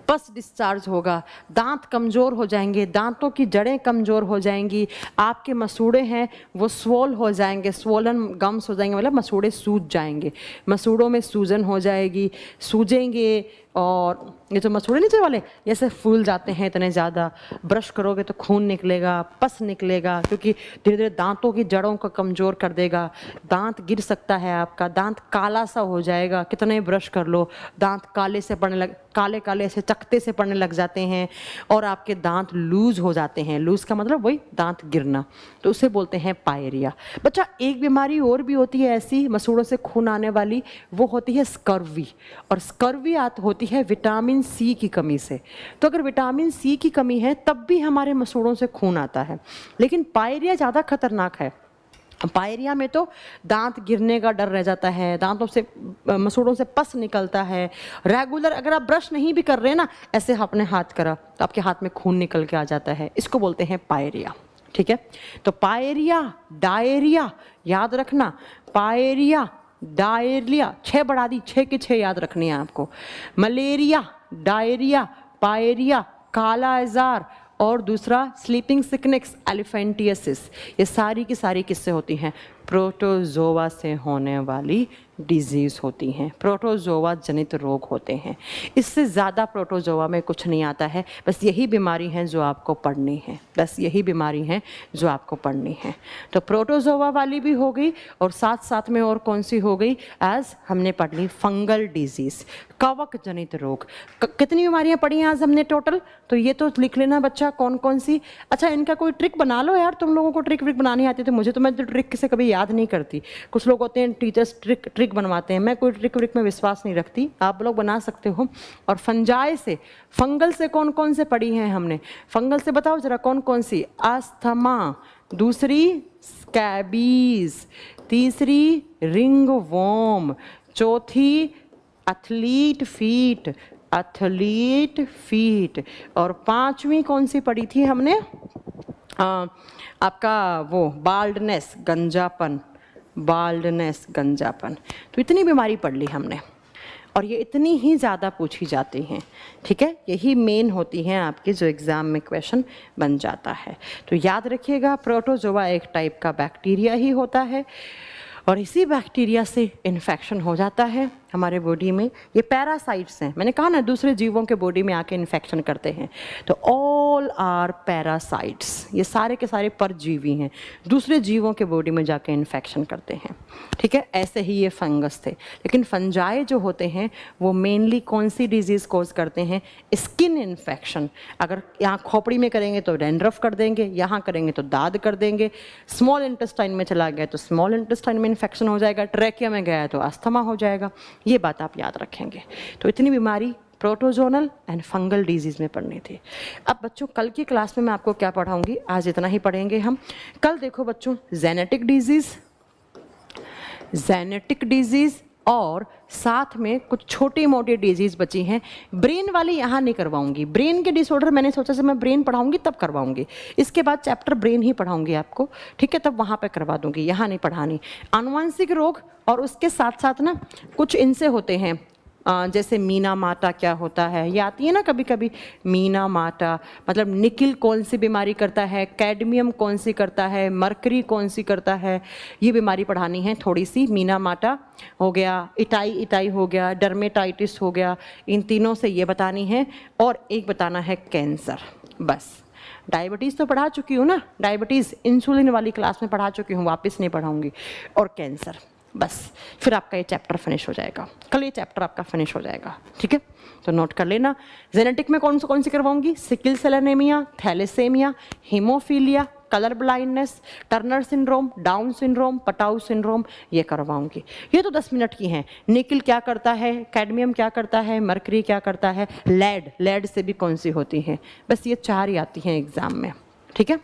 पस डिस्चार्ज होगा, दांत कमज़ोर हो जाएंगे, दांतों की जड़ें कमज़ोर हो जाएंगी, आपके मसूड़े हैं वो स्वोल हो जाएंगे, स्वोलन गम्स हो जाएंगे, मतलब मसूड़े सूज जाएंगे, मसूड़ों में सूजन हो जाएगी, सूजेंगे, और ये जो मसूड़े नीचे वाले ऐसे फूल जाते हैं इतने ज़्यादा, ब्रश करोगे तो खून निकलेगा, पस निकलेगा, क्योंकि धीरे धीरे दांतों की जड़ों को कमज़ोर कर देगा, दांत गिर सकता है आपका, दांत काला सा हो जाएगा, कितने ब्रश कर लो दांत काले से पड़ने लग, काले काले से चकते से पड़ने लग जाते हैं और आपके दांत लूज हो जाते हैं। लूज का मतलब वही दांत गिरना, तो उसे बोलते हैं पायरिया। बच्चा एक बीमारी और भी होती है ऐसी मसूड़ों से खून आने वाली, वो होती है स्कर्वी। और स्कर्वी होती है विटामिन सी की कमी से। तो अगर विटामिन सी की कमी है तब भी हमारे मसूड़ों से खून आता है, लेकिन पायरिया ज़्यादा खतरनाक है। पायरिया में तो दांत गिरने का डर रह जाता है, दांतों से मसूड़ों से पस निकलता है। रेगुलर अगर आप ब्रश नहीं भी कर रहे हैं ना, ऐसे आपने हाथ करा तो आपके हाथ में खून निकल के आ जाता है, इसको बोलते हैं पायरिया। ठीक है, तो पायरिया, डायरिया याद रखना, पायरिया, डायरिया, 6 बढ़ा दी, 6 के 6 याद रखनी है आपको। मलेरिया, डायरिया, पायरिया, काला आजार और दूसरा स्लीपिंग सिकनेस, एलिफेंटियसिस, ये सारी की सारी किससे होती हैं? प्रोटोजोआ से होने वाली डिजीज़ होती हैं, प्रोटोजोआ जनित रोग होते हैं। इससे ज़्यादा प्रोटोजोआ में कुछ नहीं आता है, बस यही बीमारी है जो आपको पढ़नी है, बस यही बीमारी है जो आपको पढ़नी है। तो प्रोटोजोआ वाली भी हो गई और साथ साथ में और कौन सी हो गई? एज हमने पढ़ ली फंगल डिजीज़, कवक जनित रोग। कितनी बीमारियां पढ़ी हैं आज हमने टोटल? तो ये तो लिख लेना बच्चा कौन कौन सी। अच्छा, इनका कोई ट्रिक बना लो यार, तुम लोगों को ट्रिक व्रिक बनानी आती है, तो मुझे तो मैं ट्रिक से कभी याद नहीं करती। कुछ लोग होते हैं टीचर्स ट्रिक बनवाते हैं, मैं कोई ट्रिक व्रिक में विश्वास नहीं रखती, आप लोग बना सकते हो। और फंजाई से, फंगल से कौन कौन से पढ़ी हैं हमने? फंगल से बताओ जरा कौन कौन सी? अस्थमा, दूसरी स्कैबीज, तीसरी रिंग वॉर्म, चौथी एथलीट फीट, एथलीट फीट, और 5वीं कौन सी पढ़ी थी हमने? आपका वो बाल्डनेस, गंजापन, बाल्डनेस, गंजापन। तो इतनी बीमारी पढ़ ली हमने और ये इतनी ही ज़्यादा पूछी जाती हैं। ठीक है, यही मेन होती हैं आपके जो एग्ज़ाम में क्वेश्चन बन जाता है। तो याद रखिएगा, प्रोटोजोआ एक टाइप का बैक्टीरिया ही होता है और इसी बैक्टीरिया से इन्फेक्शन हो जाता है हमारे बॉडी में। ये पैरासाइट्स हैं, मैंने कहा ना दूसरे जीवों के बॉडी में आके इन्फेक्शन करते हैं। तो ऑल आर पैरासाइट्स, ये सारे के सारे परजीवी हैं, दूसरे जीवों के बॉडी में जाके इन्फेक्शन करते हैं। ठीक है, ऐसे ही ये फंगस थे। लेकिन फंजाई जो होते हैं वो मेनली कौन सी डिजीज़ कोज करते हैं? Skin infection. अगर यहाँ खोपड़ी में करेंगे तो डैंड्रफ कर देंगे, यहाँ करेंगे तो दाद कर देंगे, स्मॉल इंटेस्टाइन में चला गया तो स्मॉल इंटेस्टाइन में इन्फेक्शन हो जाएगा, ट्रैकिया में गया तो अस्थमा हो जाएगा। ये बात आप याद रखेंगे। तो इतनी बीमारी प्रोटोजोनल एंड फंगल डिजीज़ में पढ़नी थी। अब बच्चों कल की क्लास में मैं आपको क्या पढ़ाऊंगी, आज इतना ही पढ़ेंगे हम। कल देखो बच्चों, जेनेटिक डिजीज़ और साथ में कुछ छोटी मोटी डिजीज़ बची हैं। ब्रेन वाली यहाँ नहीं करवाऊंगी, ब्रेन के डिसऑर्डर मैंने सोचा से मैं ब्रेन पढ़ाऊंगी तब करवाऊंगी, इसके बाद चैप्टर ब्रेन ही पढ़ाऊंगी आपको। ठीक है, तब वहाँ पे करवा दूंगी, यहाँ नहीं पढ़ानी। आनुवंशिक रोग और उसके साथ साथ ना कुछ इनसे होते हैं, जैसे मीना माटा क्या होता है, ये आती है ना कभी कभी, मीना माटा मतलब निकिल कौन सी बीमारी करता है, कैडमियम कौन सी करता है, मरकरी कौन सी करता है, ये बीमारी पढ़ानी है थोड़ी सी। मीना माटा हो गया, इटाई हो गया, डर्मेटाइटिस हो गया, इन तीनों से ये बतानी है। और एक बताना है कैंसर, बस। डायबिटीज़ तो पढ़ा चुकी हूँ ना, डायबिटीज़ इंसुलिन वाली क्लास में पढ़ा चुकी हूँ, वापस नहीं पढ़ाऊँगी। और कैंसर, बस, फिर आपका ये चैप्टर फिनिश हो जाएगा, कल ये चैप्टर आपका फिनिश हो जाएगा। ठीक है, तो नोट कर लेना। जेनेटिक में कौन सी करवाऊंगी? Sickle cell anaemia, thalassaemia, haemophilia, colour blindness, Turner syndrome, Down syndrome, Patau syndrome, ये करवाऊंगी। ये तो 10 मिनट की हैं। निकिल क्या करता है, कैडमियम क्या करता है, मरकरी क्या करता है, लेड से भी कौन सी होती है, बस ये 4 ही आती हैं एग्जाम में। ठीक है,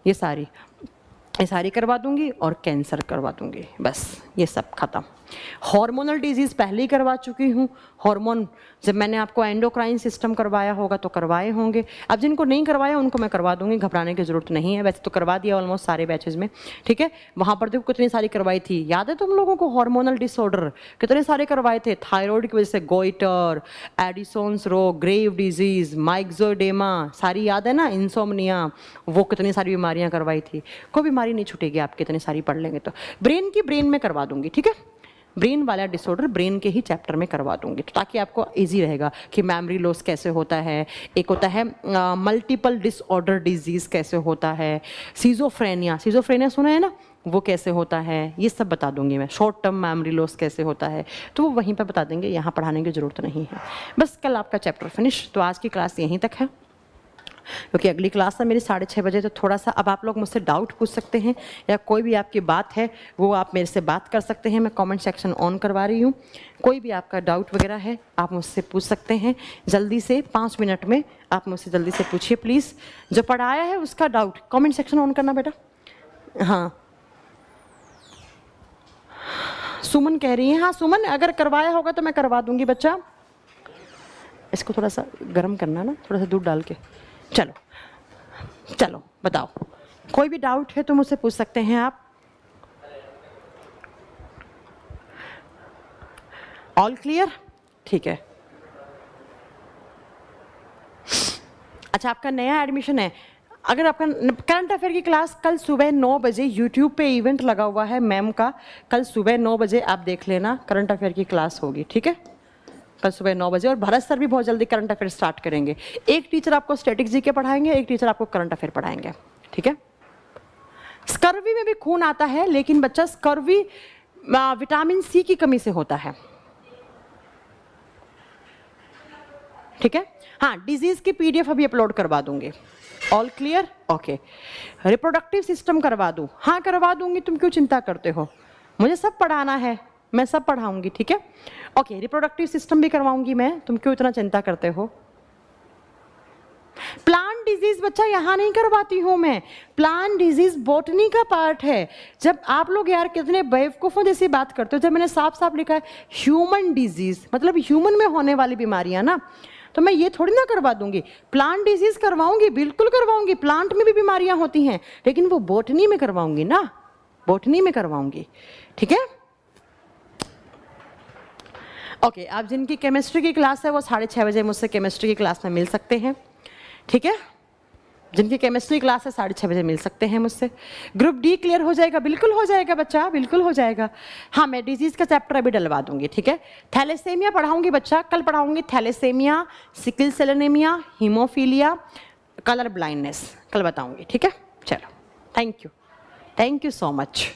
ये सारी करवा दूंगी और कैंसर करवा दूंगी, बस ये सब खत्म। हार्मोनल डिजीज़ पहले ही करवा चुकी हूँ। हार्मोन जब मैंने आपको एंडोक्राइन सिस्टम करवाया होगा तो करवाए होंगे, अब जिनको नहीं करवाया उनको मैं करवा दूंगी, घबराने की ज़रूरत नहीं है। वैसे तो करवा दिया ऑलमोस्ट सारे बैचेज में। ठीक है, वहाँ पर देखो कितनी सारी करवाई थी, याद है तुम लोगों को? हार्मोनल डिसऑर्डर कितने सारे करवाए थे, थायराइड की वजह से गोइटर, एडिसोन्स रोग, ग्रेव डिजीज़, माइक्सोडेमा, सारी याद है ना, इंसोमनिया, वो कितनी सारी बीमारियाँ करवाई थी। कोई बीमारी नहीं छूटेगी आपकी, इतनी सारी पढ़ लेंगे तो। ब्रेन में करवा दूंगी, ठीक है। ब्रेन वाला डिसऑर्डर ब्रेन के ही चैप्टर में करवा दूंगी, तो ताकि आपको इजी रहेगा कि मेमोरी लॉस कैसे होता है, एक होता है मल्टीपल डिसऑर्डर डिजीज कैसे होता है, सीजोफ्रेनिया सुना है ना, वो कैसे होता है, ये सब बता दूंगी मैं। शॉर्ट टर्म मेमोरी लॉस कैसे होता है तो वो वहीं पर बता देंगे, यहाँ पढ़ाने की ज़रूरत नहीं है। बस कल आपका चैप्टर फिनिश। तो आज की क्लास यहीं तक है, क्योंकि अगली क्लास है मेरी 6:30 बजे। तो थोड़ा सा अब आप लोग मुझसे डाउट पूछ सकते हैं, या कोई भी आपकी बात है वो आप मेरे से बात कर सकते हैं। मैं कमेंट सेक्शन ऑन करवा रही हूँ, कोई भी आपका डाउट वगैरह है आप मुझसे पूछ सकते हैं। जल्दी से 5 मिनट में आप मुझसे जल्दी से पूछिए प्लीज़। जो पढ़ाया है उसका डाउट कमेंट सेक्शन ऑन करना बेटा। हाँ सुमन कह रही है, हाँ सुमन अगर करवाया होगा तो मैं करवा दूंगी बच्चा। इसको थोड़ा सा गर्म करना ना, थोड़ा सा दूध डाल के। चलो चलो बताओ, कोई भी डाउट है तो मुझसे पूछ सकते हैं आप। All clear? ठीक है। अच्छा आपका नया एडमिशन है, अगर आपका करंट अफेयर की क्लास कल सुबह 9 बजे यूट्यूब पे इवेंट लगा हुआ है मैम का, कल सुबह 9 बजे आप देख लेना, करंट अफेयर की क्लास होगी, ठीक है, कल सुबह 9 बजे। और भरत सर भी बहुत जल्दी करंट अफेयर स्टार्ट करेंगे। एक टीचर आपको स्टैटिक जीके पढ़ाएंगे, एक टीचर आपको करंट अफेयर पढ़ाएंगे, ठीक है। स्कर्वी में भी खून आता है, लेकिन बच्चा स्कर्वी विटामिन सी की कमी से होता है, ठीक है। हाँ डिजीज की पीडीएफ अभी अपलोड करवा दूंगी। All clear? Okay. Reproductive system करवा दूं? हाँ करवा दूंगी, तुम क्यों चिंता करते हो, मुझे सब पढ़ाना है, मैं सब पढ़ाऊंगी, ठीक है। ओके रिप्रोडक्टिव सिस्टम भी करवाऊंगी मैं, तुम क्यों इतना चिंता करते हो। प्लांट डिजीज बच्चा यहाँ नहीं करवाती हूँ मैं, प्लांट डिजीज बॉटनी का पार्ट है। जब आप लोग यार कितने बेवकूफों जैसी बात करते हो, जब मैंने साफ साफ लिखा है ह्यूमन डिजीज, मतलब ह्यूमन में होने वाली बीमारियां ना, तो मैं ये थोड़ी ना करवा दूंगी। प्लांट डिजीज करवाऊंगी, बिल्कुल करवाऊंगी, प्लांट में भी बीमारियां होती हैं, लेकिन वो बॉटनी में करवाऊंगी ना, बॉटनी में करवाऊंगी, ठीक है। ओके आप जिनकी केमिस्ट्री की क्लास है वो 6:30 बजे मुझसे केमिस्ट्री की क्लास में मिल सकते हैं, ठीक है। जिनकी केमिस्ट्री क्लास है 6:30 बजे मिल सकते हैं मुझसे। ग्रुप डी क्लियर हो जाएगा? बिल्कुल हो जाएगा बच्चा, बिल्कुल हो जाएगा। हाँ मैं डिजीज का चैप्टर अभी डलवा दूंगी, ठीक है। थैलेसेमिया पढ़ाऊंगी बच्चा, कल पढ़ाऊंगी thalassaemia, sickle cell anaemia, haemophilia, colour blindness, कल बताऊंगी, ठीक है। चलो थैंक यू सो मच।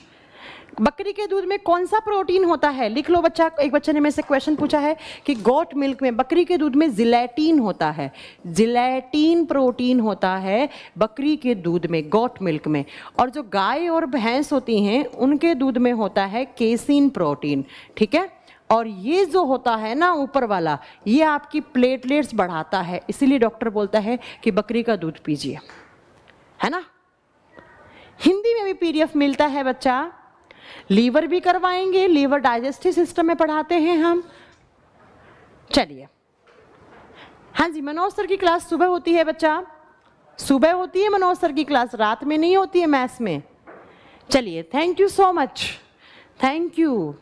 बकरी के दूध में कौन सा प्रोटीन होता है? लिख लो बच्चा। एक बच्चे ने मेरे से क्वेश्चन पूछा है कि गोट मिल्क में, बकरी के दूध में जिलेटिन होता है, जिलेटिन प्रोटीन होता है बकरी के दूध में, गोट मिल्क में। और जो गाय और भैंस होती हैं उनके दूध में होता है केसिन प्रोटीन, ठीक है। और ये जो होता है ना ऊपर वाला, ये आपकी प्लेटलेट्स बढ़ाता है, इसीलिए डॉक्टर बोलता है कि बकरी का दूध पीजिए, है ना। हिंदी में भी पीडीएफ मिलता है बच्चा। लीवर भी करवाएंगे, लीवर डाइजेस्टिव सिस्टम में पढ़ाते हैं हम। चलिए हाँ जी, मनोज सर की क्लास सुबह होती है बच्चा, सुबह होती है मनोज सर की क्लास, रात में नहीं होती है मैथ्स में। चलिए thank you so much, thank you.